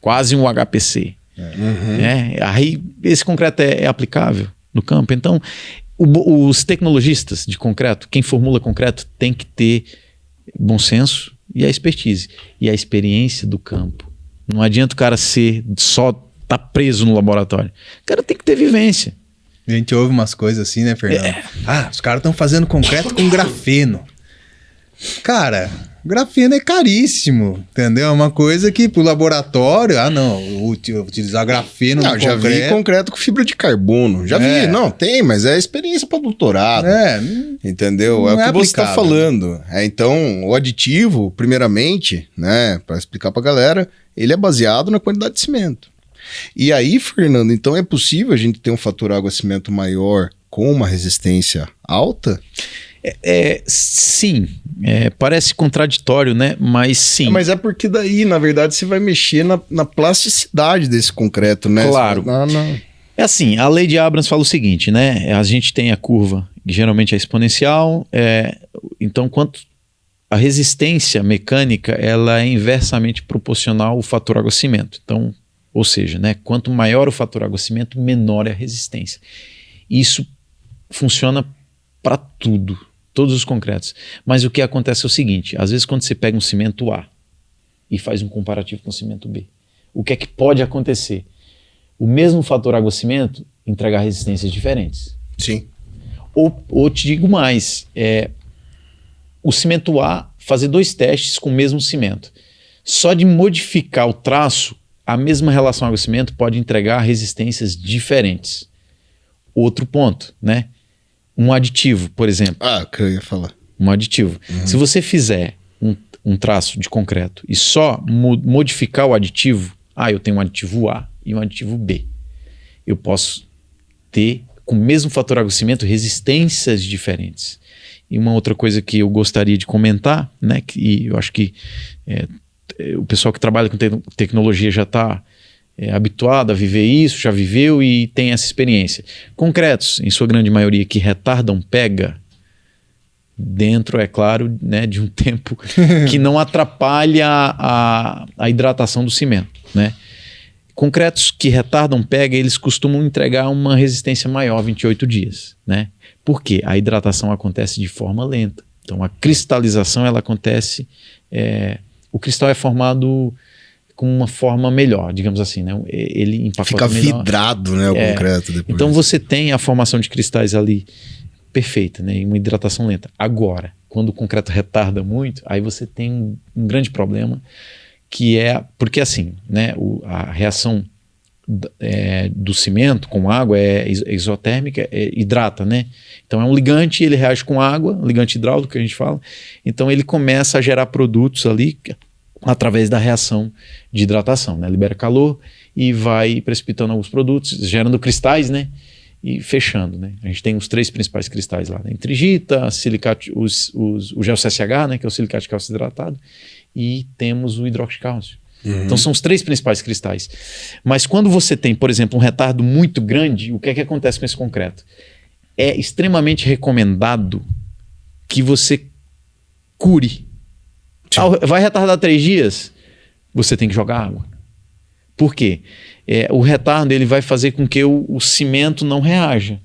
quase um HPC. Aí esse concreto é aplicável no campo. Então, os tecnologistas de concreto, quem formula concreto, tem que ter bom senso e a expertise e a experiência do campo. Não adianta o cara tá preso no laboratório. O cara tem que ter vivência. A gente ouve umas coisas assim, né, Fernando? Os caras estão fazendo concreto com grafeno. Cara, grafeno é caríssimo, entendeu? É uma coisa que pro laboratório, utilizar grafeno no concreto. Já vi concreto com fibra de carbono. Já vi, tem, mas é experiência para doutorado. Entendeu? É o que você está falando. Então, o aditivo, primeiramente, né, para explicar pra galera, ele é baseado na quantidade de cimento. E aí, Fernando, então é possível a gente ter um fator água-cimento maior com uma resistência alta? Sim, parece contraditório, né? Mas sim. Mas é porque daí, na verdade, você vai mexer na plasticidade desse concreto, né? Claro. É assim, a lei de Abrams fala o seguinte, né? A gente tem a curva, que geralmente é exponencial, então quanto a resistência mecânica, ela é inversamente proporcional ao fator água-cimento. Então, ou seja, né? Quanto maior o fator água-cimento, menor é a resistência. Isso funciona para tudo. Todos os concretos. Mas o que acontece é o seguinte, às vezes quando você pega um cimento A e faz um comparativo com o cimento B, o que é que pode acontecer? O mesmo fator água-cimento entregar resistências diferentes. Sim. Ou te digo mais, o cimento A fazer 2 testes com o mesmo cimento. Só de modificar o traço, a mesma relação água-cimento pode entregar resistências diferentes. Outro ponto, né? Um aditivo, por exemplo. Que eu ia falar. Um aditivo. Se você fizer um traço de concreto e só modificar o aditivo, eu tenho um aditivo A e um aditivo B. Eu posso ter, com o mesmo fator água-cimento, resistências diferentes. E uma outra coisa que eu gostaria de comentar, né, que eu acho que o pessoal que trabalha com tecnologia já está habituado a viver isso, já viveu e tem essa experiência. Concretos, em sua grande maioria, que retardam pega, dentro, é claro, né, de um tempo que não atrapalha a hidratação do cimento, né? Concretos que retardam pega, eles costumam entregar uma resistência maior, 28 dias, né? Por quê? A hidratação acontece de forma lenta. Então, a cristalização, ela acontece... o cristal é formado com uma forma melhor, digamos assim, né? Ele empacota melhor. Fica vidrado, né, o concreto depois. Então você tem a formação de cristais ali perfeita, né? E uma hidratação lenta. Agora, quando o concreto retarda muito, aí você tem um grande problema, que é... Porque assim, né? A reação do cimento com água é exotérmica, hidrata, né? Então é um ligante, ele reage com água, ligante hidráulico que a gente fala. Então ele começa a gerar produtos ali através da reação de hidratação, né? Libera calor e vai precipitando alguns produtos, gerando cristais, né? E fechando, né? A gente tem os 3 principais cristais lá, né? Entrigita, silicate, o gel CSH, né? Que é o silicate de cálcio hidratado, e temos o hidróxido de cálcio. Então são os 3 principais cristais. Mas quando você tem, por exemplo, um retardo muito grande, o que é que acontece com esse concreto? É extremamente recomendado que você cure. Vai retardar 3 dias, você tem que jogar água. Por quê? O retardo ele vai fazer com que o cimento não reaja,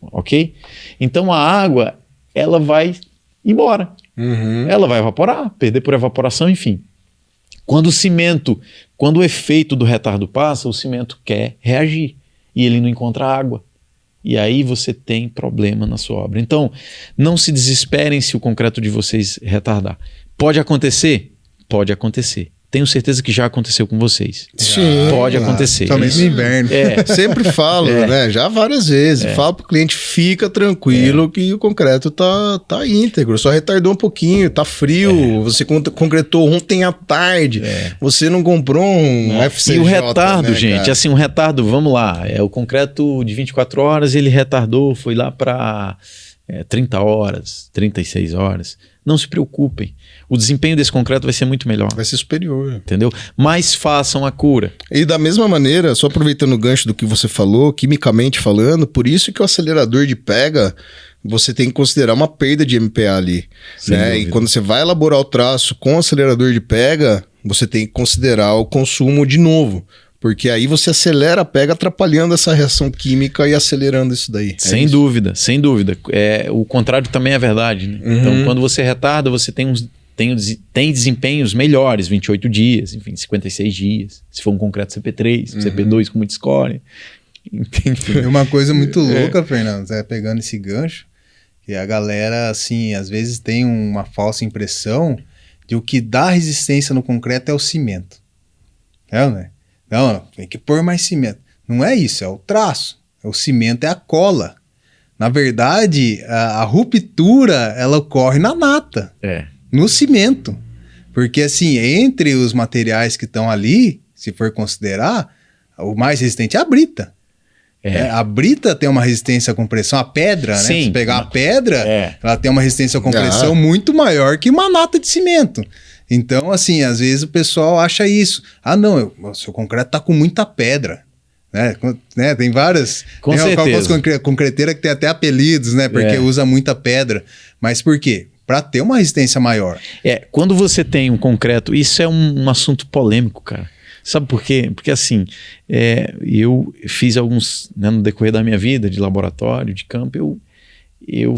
ok? Então a água, ela vai embora. Ela vai evaporar, perder por evaporação, enfim. Quando o efeito do retardo passa, o cimento quer reagir e ele não encontra água. E aí você tem problema na sua obra. Então, não se desesperem se o concreto de vocês retardar. Pode acontecer? Pode acontecer. Tenho certeza que já aconteceu com vocês. Sim, pode acontecer. Somente no inverno. Sempre falo, né? Já várias vezes. Falo pro cliente, fica tranquilo que o concreto tá íntegro. Só retardou um pouquinho, tá frio. Você concretou ontem à tarde. Você não comprou um FCJ. E o retardo, né, gente, cara? assim, um retardo, vamos lá. O concreto de 24 horas, ele retardou, foi lá para 30 horas, 36 horas. Não se preocupem. o desempenho desse concreto vai ser muito melhor. Vai ser superior. Entendeu? Mas façam a cura. E da mesma maneira, só aproveitando o gancho do que você falou, quimicamente falando, por isso que o acelerador de pega, você tem que considerar uma perda de MPa ali. Né? E quando você vai elaborar o traço com acelerador de pega, você tem que considerar o consumo de novo. Porque aí você acelera a pega, atrapalhando essa reação química e acelerando isso daí. Sem dúvida, sem dúvida. O contrário também é verdade. Né? Então, quando você retarda, você tem desempenhos melhores, 28 dias, enfim, 56 dias. Se for um concreto CP3, CP2 com muita escória. Enfim. E uma coisa muito louca, Fernando, pegando esse gancho, que a galera, assim, às vezes tem uma falsa impressão de o que dá resistência no concreto é o cimento. Né? Não, tem que pôr mais cimento. Não é isso, é o traço. O cimento é a cola. Na verdade, a ruptura, ela ocorre na nata, no cimento. Porque, assim, entre os materiais que estão ali, se for considerar, o mais resistente é a brita. A brita tem uma resistência à compressão, a pedra, né? Se pegar a pedra, ela tem uma resistência à compressão muito maior que uma nata de cimento. Então, assim, às vezes o pessoal acha isso. Não, o seu concreto tá com muita pedra. Né? Tem várias. Com tem certeza. Concreteira que tem até apelidos, né? Porque usa muita pedra. Mas por quê? Para ter uma resistência maior. Quando você tem um concreto, isso é um assunto polêmico, cara. Sabe por quê? Porque assim, eu fiz alguns, né, no decorrer da minha vida de laboratório, de campo, eu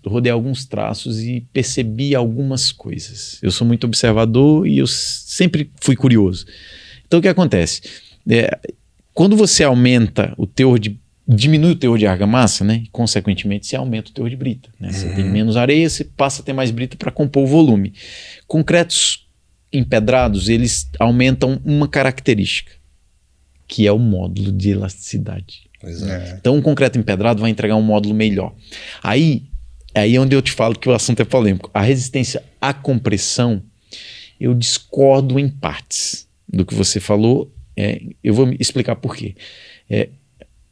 rodei alguns traços e percebi algumas coisas. Eu sou muito observador e eu sempre fui curioso. Então o que acontece? Quando você aumenta diminui o teor de argamassa, né? E, consequentemente, você aumenta o teor de brita. Né? Você tem menos areia, você passa a ter mais brita para compor o volume. Concretos empedrados, eles aumentam uma característica, que é o módulo de elasticidade. Então, um concreto empedrado vai entregar um módulo melhor. Aí é onde eu te falo que o assunto é polêmico. A resistência à compressão, eu discordo em partes do que você falou. Eu vou explicar por quê.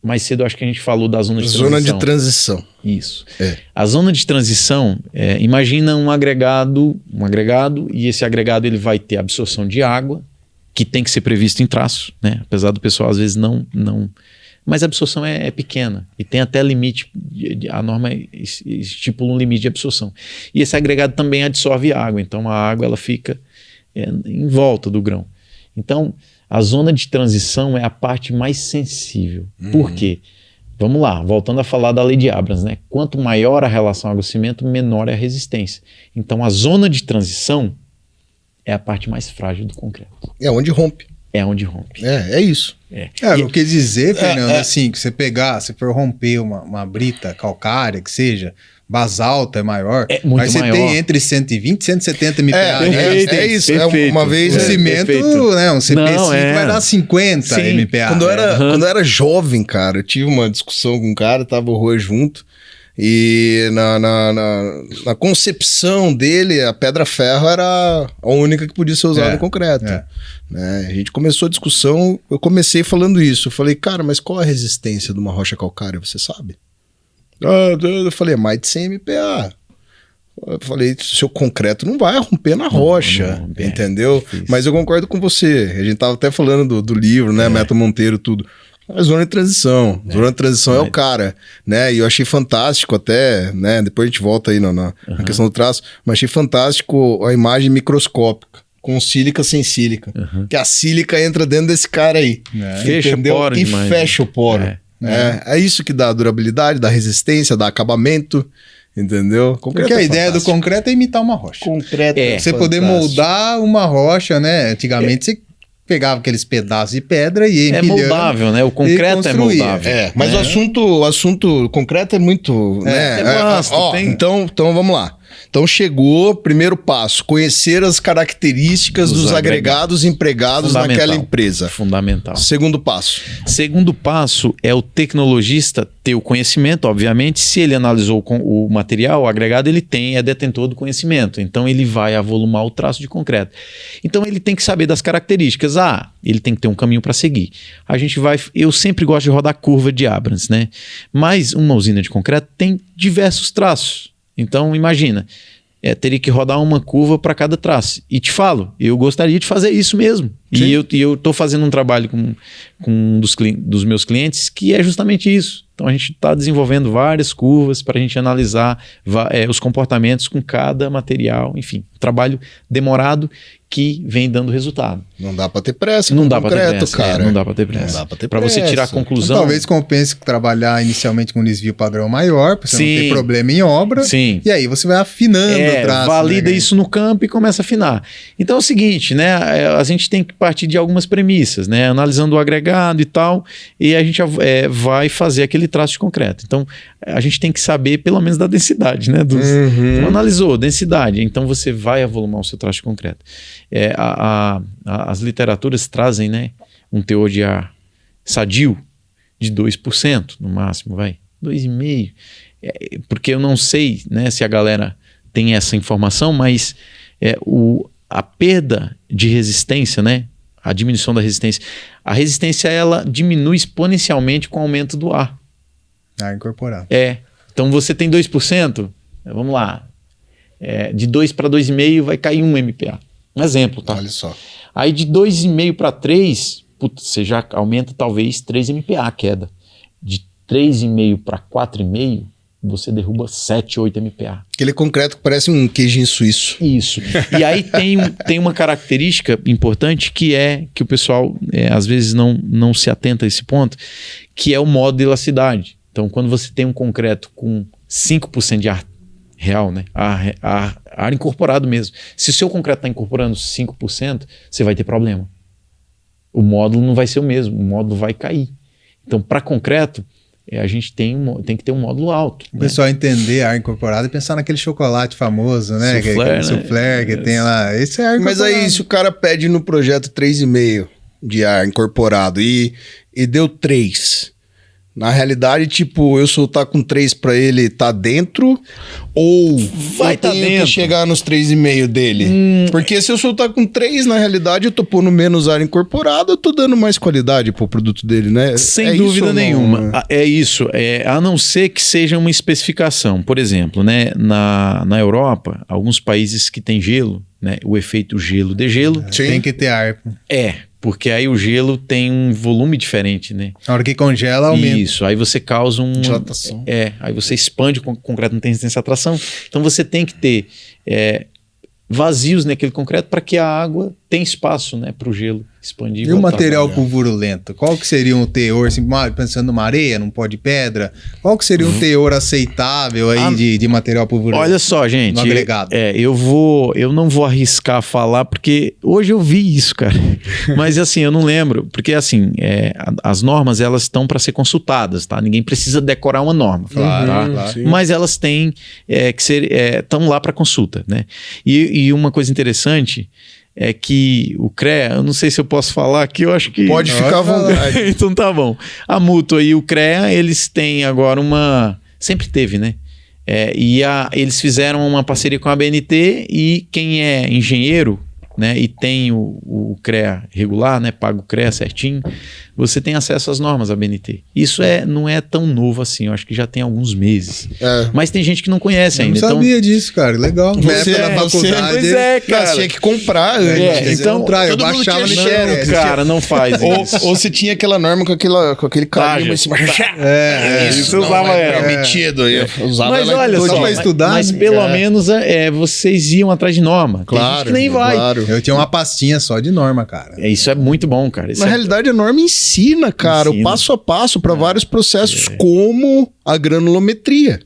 Mais cedo eu acho que a gente falou da zona de transição. Zona de transição. Isso. A zona de transição, imagina um agregado, e esse agregado ele vai ter absorção de água, que tem que ser previsto em traço, né? Apesar do pessoal às vezes não... Mas a absorção é pequena e tem até limite, a norma estipula um limite de absorção. E esse agregado também absorve água, então a água ela fica em volta do grão. Então, a zona de transição é a parte mais sensível. Por quê? Vamos lá, voltando a falar da lei de Abrams, né? Quanto maior a relação água-cimento, menor é a resistência. Então, a zona de transição é a parte mais frágil do concreto. É onde rompe. É onde rompe. É isso. Eu quis dizer, Fernando, assim, que você for romper uma brita calcária, que seja, basalto é maior, muito mas você maior. tem entre 120 e 170 MPa. É isso. Perfeito. Uma vez... O cimento, né, um CP5 vai dar 50 MPa. Quando eu era jovem, cara, eu tive uma discussão com um cara, tava o Rui junto, e na concepção dele, a pedra-ferro era a única que podia ser usada no concreto. Né? A gente começou a discussão, eu comecei falando isso. Eu falei, cara, mas qual a resistência de uma rocha calcária, você sabe? Eu falei, mais de 100 MPa. Eu falei, seu concreto não vai romper na rocha, entendeu? Mas eu concordo com você. A gente tava até falando do livro, né? Meta Monteiro, tudo. A zona de transição. Zona de transição é o cara, né? E eu achei fantástico até, né? Depois a gente volta aí na questão do traço, mas achei fantástico a imagem microscópica, com sílica sem sílica. Que a sílica entra dentro desse cara aí. Fecha o poro e demais, fecha o poro. É isso que dá durabilidade, dá resistência, dá acabamento. Entendeu? Porque a ideia do concreto é imitar uma rocha. Concreto você poder moldar uma rocha, né? Antigamente você pegava aqueles pedaços de pedra e ia empilhando. É moldável, né? O concreto é moldável. Mas o assunto concreto é muito... né? Então vamos lá. Então chegou, primeiro passo, conhecer as características dos agregados empregados naquela empresa. Fundamental. Segundo passo. Segundo passo é o tecnologista ter o conhecimento, obviamente, se ele analisou o material, o agregado, ele é detentor do conhecimento. Então ele vai avolumar o traço de concreto. Então ele tem que saber das características. Ele tem que ter um caminho para seguir. Eu sempre gosto de rodar curva de Abrams, né? Mas uma usina de concreto tem diversos traços. Então, imagina, teria que rodar uma curva para cada traço. E te falo, eu gostaria de fazer isso mesmo. E eu estou fazendo um trabalho com um dos meus clientes que é justamente isso. Então a gente está desenvolvendo várias curvas para a gente analisar os comportamentos com cada material. Enfim, trabalho demorado que vem dando resultado. Não dá para ter pressa. Não dá para ter pressa, cara. Não dá para ter pressa. Não dá para ter Para você tirar a conclusão. Então, talvez compense trabalhar inicialmente com um desvio padrão maior, para você não ter problema em obra. Sim. E aí você vai afinando o traço. Valida isso no campo e começa a afinar. Então é o seguinte, né? A gente tem que partir de algumas premissas, né? Analisando o agregado e tal, e a gente vai fazer aquele traço de concreto. Então a gente tem que saber pelo menos da densidade, né? Então, analisou densidade, então você vai avolumar o seu traço de concreto. As literaturas trazem, né, um teor de ar sadio de 2% no máximo, 2,5%. Porque eu não sei, né, se a galera tem essa informação, mas a perda de resistência, né, a diminuição da resistência, a resistência ela diminui exponencialmente com o aumento do ar. Ar incorporado. Então você tem 2%, vamos lá, de 2 para 2,5 vai cair 1 MPa. Um exemplo, tá? Olha só. Aí de 2,5 para 3, você já aumenta talvez 3 MPa a queda. De 3,5 para 4,5, você derruba 7, 8 MPa. Aquele concreto que parece um queijinho suíço. Isso. E aí tem uma característica importante que o pessoal às vezes não se atenta a esse ponto, que é o modo de elasticidade. Então, quando você tem um concreto com 5% de ar real, né? Ar incorporado mesmo. Se o seu concreto está incorporando 5%, você vai ter problema. O módulo não vai ser o mesmo, o módulo vai cair. Então, para concreto, a gente tem que ter um módulo alto. O pessoal entender ar incorporado e pensar naquele chocolate famoso, né? Soufflé, Soufflé, que tem lá. Esse é ar Mas incorporado. aí, se o cara pede no projeto 3,5 de ar incorporado e deu 3... Na realidade, tipo, eu soltar com 3 pra ele tá dentro ou vai eu tenho dentro. que chegar nos 3,5 dele? Porque se eu soltar com 3, na realidade, eu tô pondo menos ar incorporado, eu tô dando mais qualidade pro produto dele, né? Sem dúvida nenhuma. É isso. A não ser que seja uma especificação. Por exemplo, né, na Europa, alguns países que tem gelo, né, o efeito gelo-degelo. Tem que ter ar. Porque aí o gelo tem um volume diferente, né? Na hora que congela, aumenta. Isso, aí você causa dilatação. Aí você expande, o concreto não tem resistência à tração. Então você tem que ter vazios naquele concreto para que a água tenha espaço, né, para o gelo expandir. E o material pulvurulento? Qual que seria um teor, assim, pensando numa areia, num pó de pedra? Qual que seria um teor aceitável aí de material pulvurulento? Olha só, gente. No agregado. Eu não vou arriscar falar, porque hoje eu vi isso, cara. Mas assim, eu não lembro. Porque assim, as normas, elas estão para ser consultadas, tá? Ninguém precisa decorar uma norma. Claro, tá? claro. Mas elas têm que ser... estão lá para consulta, né? E uma coisa interessante é que o CREA, eu não sei se eu posso falar aqui, eu acho que... Pode ficar à vontade. Então tá bom. A Mútua e o CREA, eles têm agora sempre teve, né? Eles fizeram uma parceria com a ABNT e quem é engenheiro, né, e tem o CREA regular, né, paga o CREA certinho, você tem acesso às normas da BNT. Isso não é tão novo assim, eu acho que já tem alguns meses. Mas tem gente que não conhece ainda. Eu não sabia disso, cara. Legal. Na época da faculdade. Pois é, cara. Você tinha que comprar antes. Então, eu todo mundo baixava tinha no xerox, internet. cara, não faz isso. Ou você tinha aquela norma com aquele carimbo em cima. Isso usava ela. Permitido. Usava Mas ela olha todo só, pra estudar, mas né? pelo menos vocês iam atrás de norma. Tem gente Claro, que nem vai. claro. Eu tinha uma pastinha só de norma, cara. Isso é muito bom, cara. Isso Na realidade, a norma ensina, cara, o passo a passo para vários processos, como a granulometria.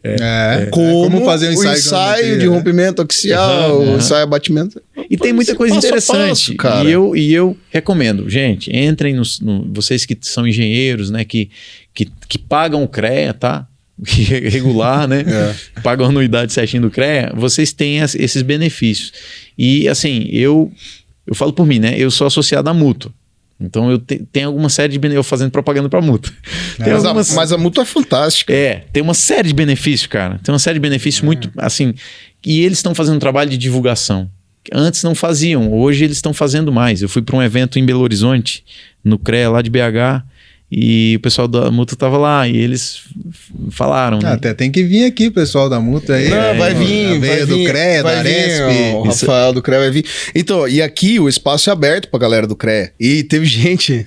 Como fazer um o ensaio de rompimento axial, o ensaio de abatimento. E tem muita coisa Passo a interessante. passo, cara. E eu recomendo, gente, entrem vocês que são engenheiros, né, que pagam o CREA, tá? Regular, né? Pagam a anuidade certinho do CREA, vocês têm esses benefícios. E assim, eu falo por mim, né? Eu sou associado à Mútua. Então eu tenho alguma série de benefícios, eu fazendo propaganda para a Mútua. Mas a Mútua é fantástica. Tem uma série de benefícios, cara. Tem uma série de benefícios muito, assim, e eles estão fazendo um trabalho de divulgação. Antes não faziam, hoje eles estão fazendo mais. Eu fui para um evento em Belo Horizonte, no CREA lá de BH, e o pessoal da Muta tava lá e eles falaram, né? Até tem que vir aqui o pessoal da Muta aí. Não, vai vir, vai do CREA, da Aresp. O Rafael do CREA vai vir. Então, e aqui o espaço é aberto pra galera do CREA. E teve gente,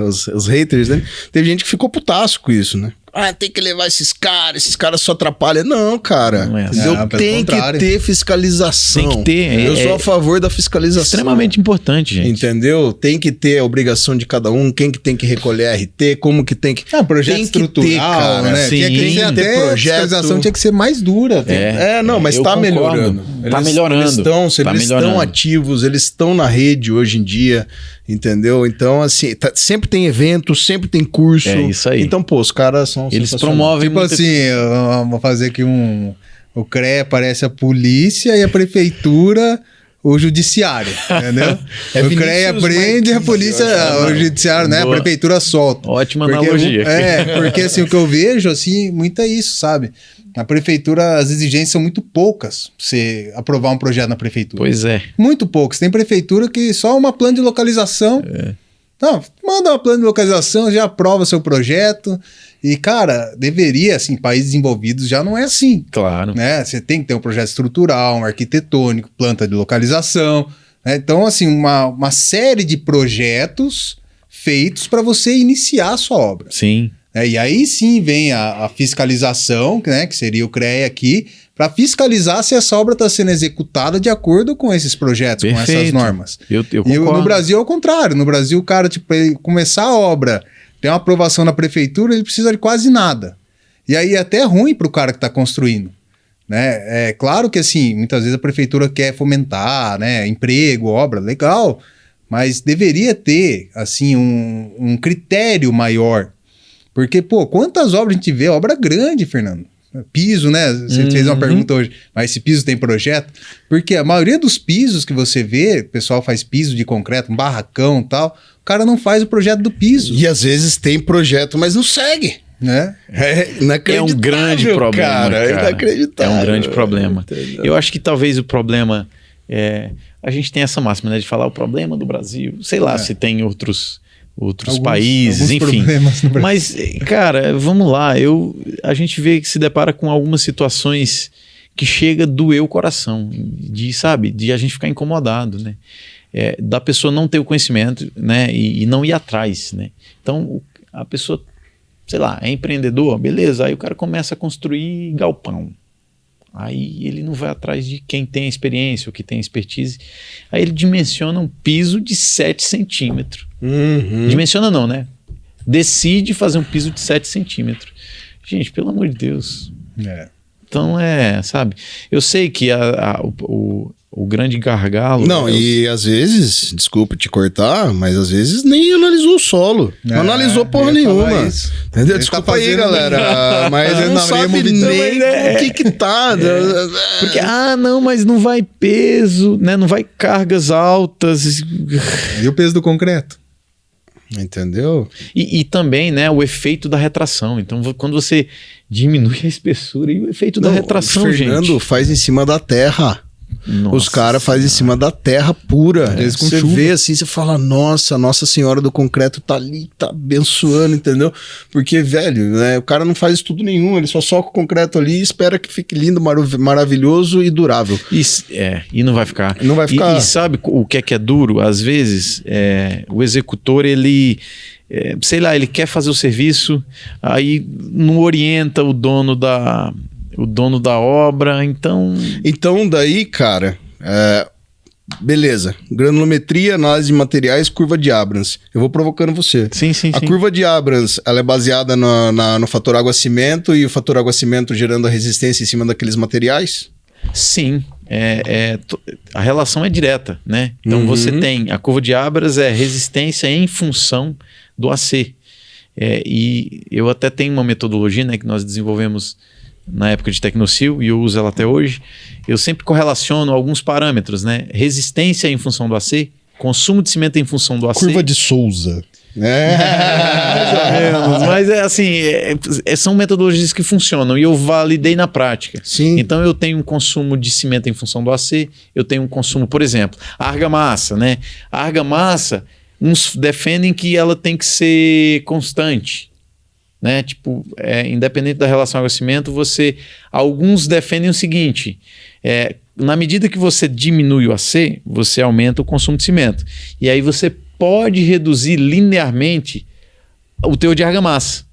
os haters, né? Teve gente que ficou putaço com isso, né? Tem que levar esses caras só atrapalham. Não, cara. Não é assim. Tem que ter fiscalização. Tem que ter. Eu sou a favor da fiscalização. Extremamente importante, gente. Entendeu? Tem que ter a obrigação de cada um, quem que tem que recolher RT, como que tem que... projeto estrutural, né? Sim, tinha que ter até projeto. A fiscalização tinha que ser mais dura. Mas tá melhorando. Tá melhorando. Eles estão ativos, eles estão na rede hoje em dia, entendeu? Então, assim, sempre tem evento, sempre tem curso. É isso aí. Então, pô, os caras são Eles promovem tipo assim, vamos fazer aqui o CREA parece a polícia e a prefeitura o judiciário, entendeu? O CREA prende, a polícia, o judiciário, né? Boa. A prefeitura solta. Ótima analogia. Porque assim, o que eu vejo, assim, muito é isso, sabe? Na prefeitura, as exigências são muito poucas pra você aprovar um projeto na prefeitura. Pois é. Muito poucas. Tem prefeitura que só uma plano de localização... Não, manda uma plano de localização, já aprova seu projeto. E, cara, deveria, assim, países desenvolvidos já não é assim. Claro. Né? Você tem que ter um projeto estrutural, um arquitetônico, planta de localização. Né? Então, assim, uma série de projetos feitos para você iniciar a sua obra. Sim. E aí sim vem a fiscalização, né, que seria o CREA aqui, para fiscalizar se essa obra está sendo executada de acordo com esses projetos, com essas normas. Eu E concordo. no Brasil é o contrário. No Brasil, o cara, tipo, ele começar a obra, tem uma aprovação na prefeitura, ele precisa de quase nada. E aí é até ruim para o cara que está construindo. Né? É claro que, assim, muitas vezes a prefeitura quer fomentar, né, emprego, obra, legal, mas deveria ter, assim, um critério maior. Porque, pô, quantas obras a gente vê? Obra grande, Fernando. Piso, né? Você fez uma pergunta hoje, mas esse piso tem projeto? Porque a maioria dos pisos que você vê, o pessoal faz piso de concreto, um barracão e tal, o cara não faz o projeto do piso. E às vezes tem projeto, mas não segue. Né? É inacreditável, um grande problema, cara. É inacreditável. É um grande problema. Entendeu? Eu acho que talvez o problema a gente tem essa máxima, né, de falar o problema do Brasil. Sei lá se tem outros países, enfim. Mas, cara, vamos lá. A gente vê que se depara com algumas situações que chega a doer o coração, de a gente ficar incomodado, né? Da pessoa não ter o conhecimento, né? E não ir atrás, né? Então, a pessoa, sei lá, é empreendedor, beleza. Aí o cara começa a construir galpão. Aí ele não vai atrás de quem tem experiência ou que tem expertise. Aí ele dimensiona um piso de 7 centímetros. Dimensiona não, né? Decide fazer um piso de 7 centímetros. Gente, pelo amor de Deus. Então sabe? Eu sei que o grande gargalo... Não, e às vezes, desculpa te cortar, mas às vezes nem analisou o solo. Não analisou porra nenhuma. Entendeu? Ele Desculpa tá aí, galera. Mas não sabe nem o que tá. Porque, não, mas não vai peso, né? Não vai cargas altas. E o peso do concreto? Entendeu? E também, né, o efeito da retração. Então, quando você diminui a espessura e o efeito da retração, gente. O Fernando faz em cima da terra. Nossa, os caras fazem em cima da terra pura. Você vê assim, você fala, Nossa Senhora do Concreto tá ali, tá abençoando, entendeu? Porque, velho, né, o cara não faz estudo nenhum, ele só soca o concreto ali e espera que fique lindo, maravilhoso e durável. E não vai ficar. Não vai ficar. E sabe o que é duro? Às vezes, o executor, ele... sei lá, ele quer fazer o serviço, aí não orienta o dono da obra, então daí, cara, beleza, granulometria, análise de materiais, curva de Abrams. Eu vou provocando você. Sim. A curva de Abrams, ela é baseada no fator água-cimento e o fator água-cimento gerando a resistência em cima daqueles materiais? Sim, a relação é direta, né? Então você tem, a curva de Abrams é resistência em função do AC. E eu até tenho uma metodologia, né, que nós desenvolvemos na época de Tecnocil, e eu uso ela até hoje. Eu sempre correlaciono alguns parâmetros, né? Resistência em função do AC, consumo de cimento em função do AC. Curva de Souza. Mais ou menos, mas assim, são metodologias que funcionam e eu validei na prática. Sim. Então eu tenho um consumo de cimento em função do AC, eu tenho um consumo, por exemplo, a argamassa, né? A argamassa, Uns defendem que ela tem que ser constante, né? Tipo, independente da relação água-cimento, alguns defendem o seguinte, na medida que você diminui o AC, você aumenta o consumo de cimento. E aí você pode reduzir linearmente o teor de argamassa.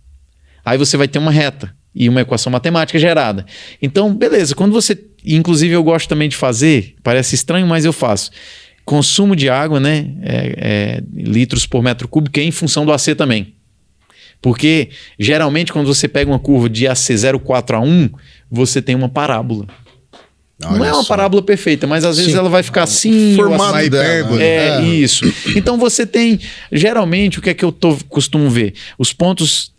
Aí você vai ter uma reta e uma equação matemática gerada. Então, beleza, quando você... Inclusive, eu gosto também de fazer, parece estranho, mas eu faço. Consumo de água, né? Litros por metro cúbico, em função do AC também. Porque, geralmente, quando você pega uma curva de AC 0,4 a 1, você tem uma parábola. Não é uma parábola perfeita, mas às vezes ela vai ficar assim... Formado uma hipérbole. Isso. Então você tem... Geralmente, o que é que eu costumo ver? Os pontos...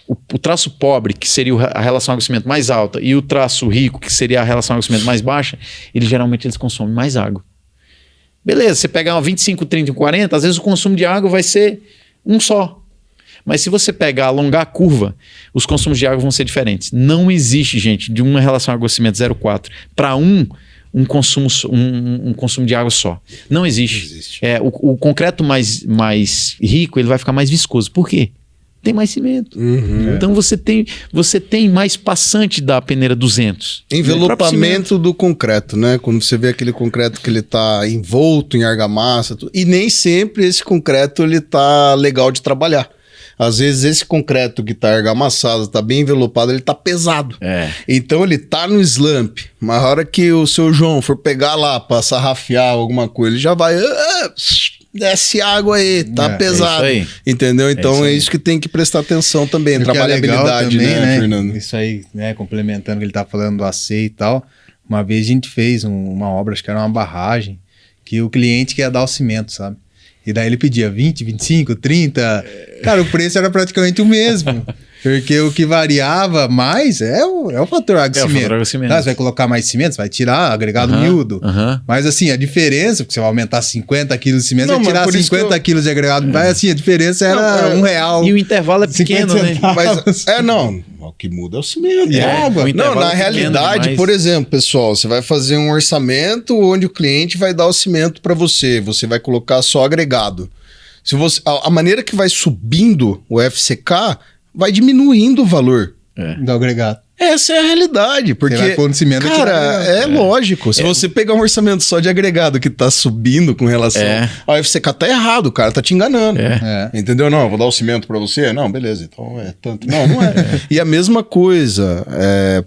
O traço pobre, que seria a relação água-cimento mais alta, e o traço rico, que seria a relação água-cimento mais baixa, geralmente eles consomem mais água. Beleza, você pegar uma 25, 30 e 40, às vezes o consumo de água vai ser um só. Mas se você pegar, alongar a curva, os consumos de água vão ser diferentes. Não existe, gente, de uma relação água-cimento 0,4 para um consumo de água só. Não existe. O concreto mais rico, ele vai ficar mais viscoso. Por quê? Tem mais cimento. Então você tem mais passante da peneira 200. Envelopamento do concreto, né? Quando você vê aquele concreto que ele tá envolto em argamassa, e nem sempre esse concreto ele tá legal de trabalhar. Às vezes esse concreto que tá argamassado, tá bem envelopado, ele tá pesado. Então ele tá no slump, mas a hora que o seu João for pegar lá pra sarrafiar alguma coisa, ele já vai... desce água aí, tá pesado. É isso aí. Entendeu? Então é isso que tem que prestar atenção também. Trabalhabilidade, também, né, Fernando? Isso aí, né, complementando o que ele tá falando do AC e tal. Uma vez a gente fez uma obra, acho que era uma barragem, que o cliente queria dar o cimento, sabe? E daí ele pedia 20, 25, 30. Cara, o preço era praticamente o mesmo. Porque o que variava mais é o fator água-cimento. Tá, você vai colocar mais cimento, você vai tirar agregado miúdo. Mas assim, a diferença, porque você vai aumentar 50 quilos de cimento, você vai tirar 50 quilos de agregado. Mas assim, a diferença era R$1. E o intervalo é pequeno, né? Mas, o que muda é o cimento. E a água. Não, na realidade, por exemplo, pessoal, você vai fazer um orçamento onde o cliente vai dar o cimento para você. Você vai colocar só agregado. A maneira que vai subindo o FCK vai diminuindo o valor do agregado. Essa é a realidade, porque, você vai pôr no cimento, cara, lógico. Se você pegar um orçamento só de agregado que tá subindo com relação ao FCK, tá errado, o cara tá te enganando. Entendeu? Não, eu vou dar o cimento pra você? Não, beleza, então é tanto. Não é. E a mesma coisa,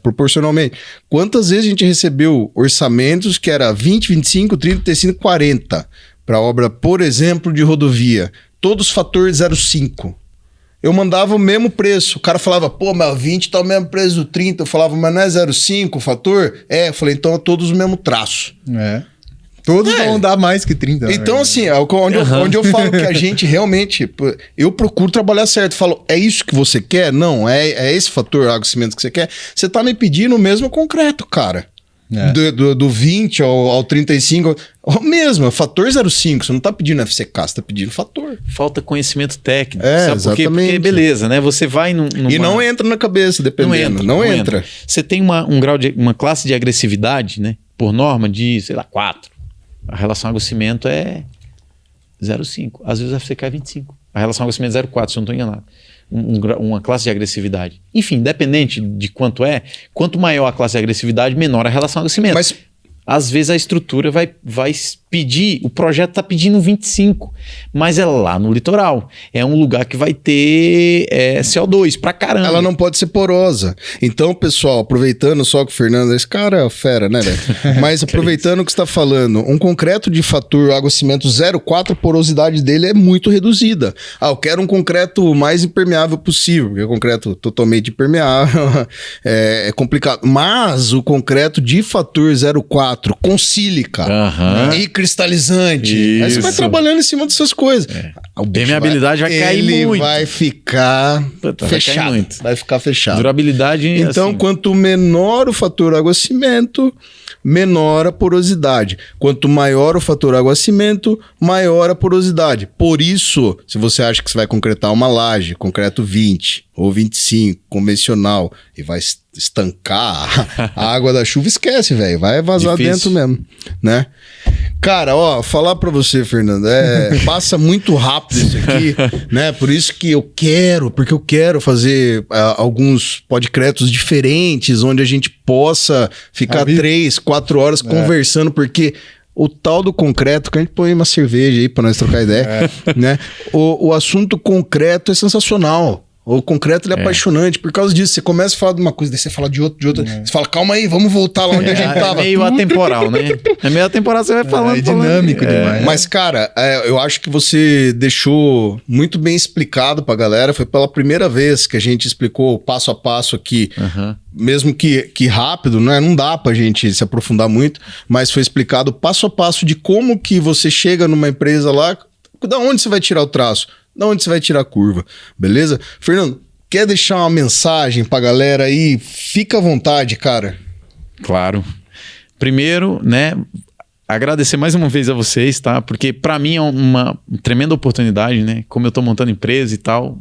proporcionalmente. Quantas vezes a gente recebeu orçamentos que era 20, 25, 30, 35, 40 pra obra, por exemplo, de rodovia. Todos fator 0,5. Eu mandava o mesmo preço. O cara falava, pô, mas 20 tá o mesmo preço do 30. Eu falava, mas não é 0,5 o fator? Eu falei, então é todos o mesmo traço. Todos vão dar mais que 30. Então, assim, onde eu falo que a gente realmente... Eu procuro trabalhar certo. Falo, é isso que você quer? Não, é esse fator água-cimento que você quer? Você tá me pedindo o mesmo concreto, cara. Do 20 ao 35, o mesmo, fator 0,5. Você não tá pedindo FCK, você tá pedindo fator. Falta conhecimento técnico. Sabe por quê? Porque beleza, né? Você vai E não entra na cabeça, dependendo. Não entra. Você tem uma classe de agressividade, né? Por norma de, sei lá, 4. A relação água-cimento é 0,5. Às vezes a FCK é 25. A relação água-cimento é 0,4, se eu não estou enganado. Uma classe de agressividade. Enfim, independente de quanto maior a classe de agressividade, menor a relação água-cimento. Mas às vezes a estrutura vai pedir, o projeto está pedindo 25, mas é lá no litoral. É um lugar que vai ter CO2 pra caramba. Ela não pode ser porosa. Então, pessoal, aproveitando só que o Fernando, esse cara é fera, né, velho? Mas aproveitando o que você está falando, um concreto de fator água-cimento 0,4, a porosidade dele é muito reduzida. Eu quero um concreto mais impermeável possível, porque o concreto totalmente impermeável é complicado. Mas o concreto de fator 0,4 com sílica e cristalizante. Aí você vai trabalhando em cima dessas coisas. o bicho Permeabilidade vai cair muito. Ele vai ficar fechado. Vai ficar fechado. Durabilidade... Então, assim, quanto menor o fator água-cimento, menor a porosidade. Quanto maior o fator água-cimento, maior a porosidade. Por isso, se você acha que você vai concretar uma laje, concreto 20 ou 25, convencional, e vai estancar a água da chuva, esquece, velho. Vai vazar dentro mesmo, né? Cara, ó, falar pra você, Fernando, passa muito rápido isso aqui, né? Por isso que eu quero fazer alguns podcretos diferentes, onde a gente possa ficar 3, 4 horas conversando, porque o tal do concreto, que a gente põe uma cerveja aí pra nós trocar ideia, né? O assunto concreto é sensacional. O concreto ele é apaixonante por causa disso. Você começa a falar de uma coisa, daí você fala de outra. Você fala, calma aí, vamos voltar lá onde a gente tava. É meio atemporal, né? É meio atemporal, você vai falando. É dinâmico demais. Mas, cara, eu acho que você deixou muito bem explicado pra galera. Foi pela primeira vez que a gente explicou passo a passo aqui. Mesmo que rápido, né? Não dá pra gente se aprofundar muito, mas foi explicado passo a passo de como que você chega numa empresa lá, da onde você vai tirar o traço, da onde você vai tirar a curva, beleza? Fernando, quer deixar uma mensagem pra galera aí? Fica à vontade, cara. Claro. Primeiro, né, agradecer mais uma vez a vocês, tá? Porque para mim é uma tremenda oportunidade, né? Como eu tô montando empresa e tal,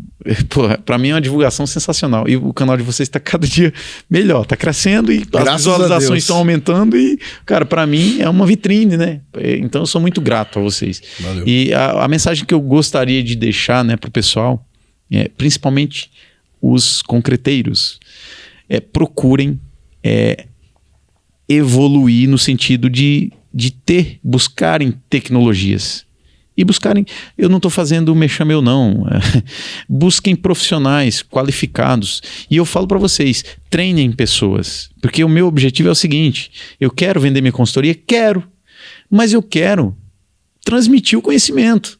para mim é uma divulgação sensacional. E o canal de vocês tá cada dia melhor, tá crescendo e as visualizações estão aumentando e, cara, para mim é uma vitrine, né? Então eu sou muito grato a vocês. Valeu. E a mensagem que eu gostaria de deixar, né, pro pessoal, principalmente os concreteiros, procurem evoluir no sentido de buscarem tecnologias. E buscarem, eu não estou fazendo mexer meu não, busquem profissionais qualificados. E eu falo para vocês, treinem pessoas, porque o meu objetivo é o seguinte, eu quero vender minha consultoria, mas eu quero transmitir o conhecimento.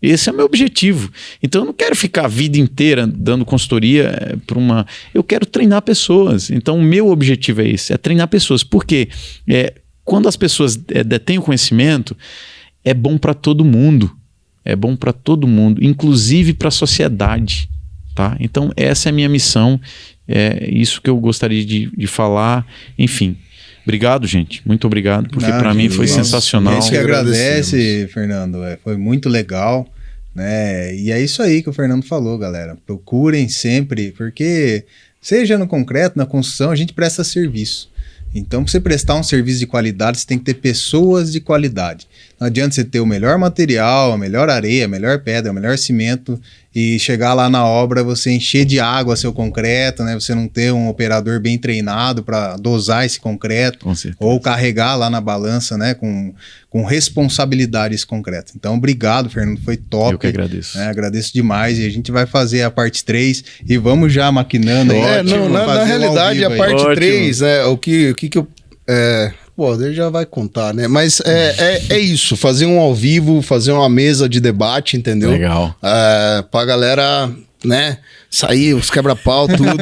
Esse é o meu objetivo. Então eu não quero ficar a vida inteira dando consultoria para uma... Eu quero treinar pessoas. Então o meu objetivo é esse, é treinar pessoas. Por quê? Quando as pessoas detêm o conhecimento, é bom para todo mundo. É bom para todo mundo, inclusive para a sociedade. Tá? Então essa é a minha missão. É isso que eu gostaria de falar. Enfim, obrigado, gente. Muito obrigado, porque para mim foi sensacional. A gente que agradece, Fernando. Foi muito legal, né? E é isso aí que o Fernando falou, galera. Procurem sempre, porque seja no concreto, na construção, a gente presta serviço. Então, para você prestar um serviço de qualidade, você tem que ter pessoas de qualidade. Não adianta você ter o melhor material, a melhor areia, a melhor pedra, o melhor cimento e chegar lá na obra, você encher de água seu concreto, né? Você não ter um operador bem treinado para dosar esse concreto ou carregar lá na balança, né? Com responsabilidade esse concreto. Então, obrigado, Fernando, foi top. Eu que agradeço. Agradeço demais e a gente vai fazer a parte 3 e vamos já maquinando. Na realidade, a parte 3, o que eu... Pô, ele já vai contar, né? Mas é isso, fazer um ao vivo, fazer uma mesa de debate, entendeu? Legal. Pra galera, né, sair, os quebra-pau, tudo,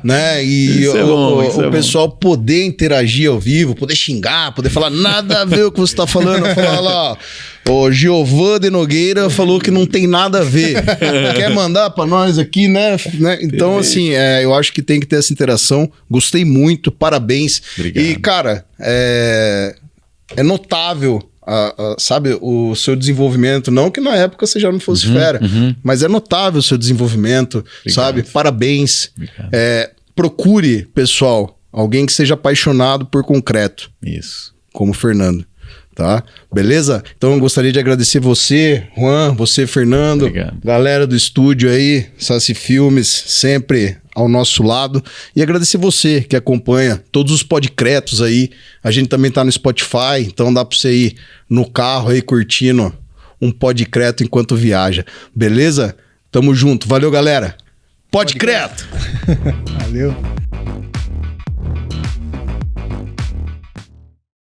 né? E o pessoal poder interagir ao vivo, poder xingar, poder falar nada a ver o que você tá falando. Falar lá, o Giovan de Nogueira falou que não tem nada a ver. Quer mandar pra nós aqui, né? Então, assim, eu acho que tem que ter essa interação. Gostei muito, parabéns. Obrigado. E, cara, é notável, sabe, o seu desenvolvimento. Não que na época você já não fosse fera, mas é notável o seu desenvolvimento, sabe? Parabéns. Procure, pessoal, alguém que seja apaixonado por concreto. Isso. Como o Fernando. Tá? Beleza? Então eu gostaria de agradecer você, Juan, você, Fernando, obrigado. Galera do estúdio aí, Saci Filmes, sempre ao nosso lado. E agradecer você que acompanha todos os podcretos aí. A gente também tá no Spotify, então dá pra você ir no carro aí curtindo um podcreto enquanto viaja. Beleza? Tamo junto. Valeu, galera. Podcreto! Valeu.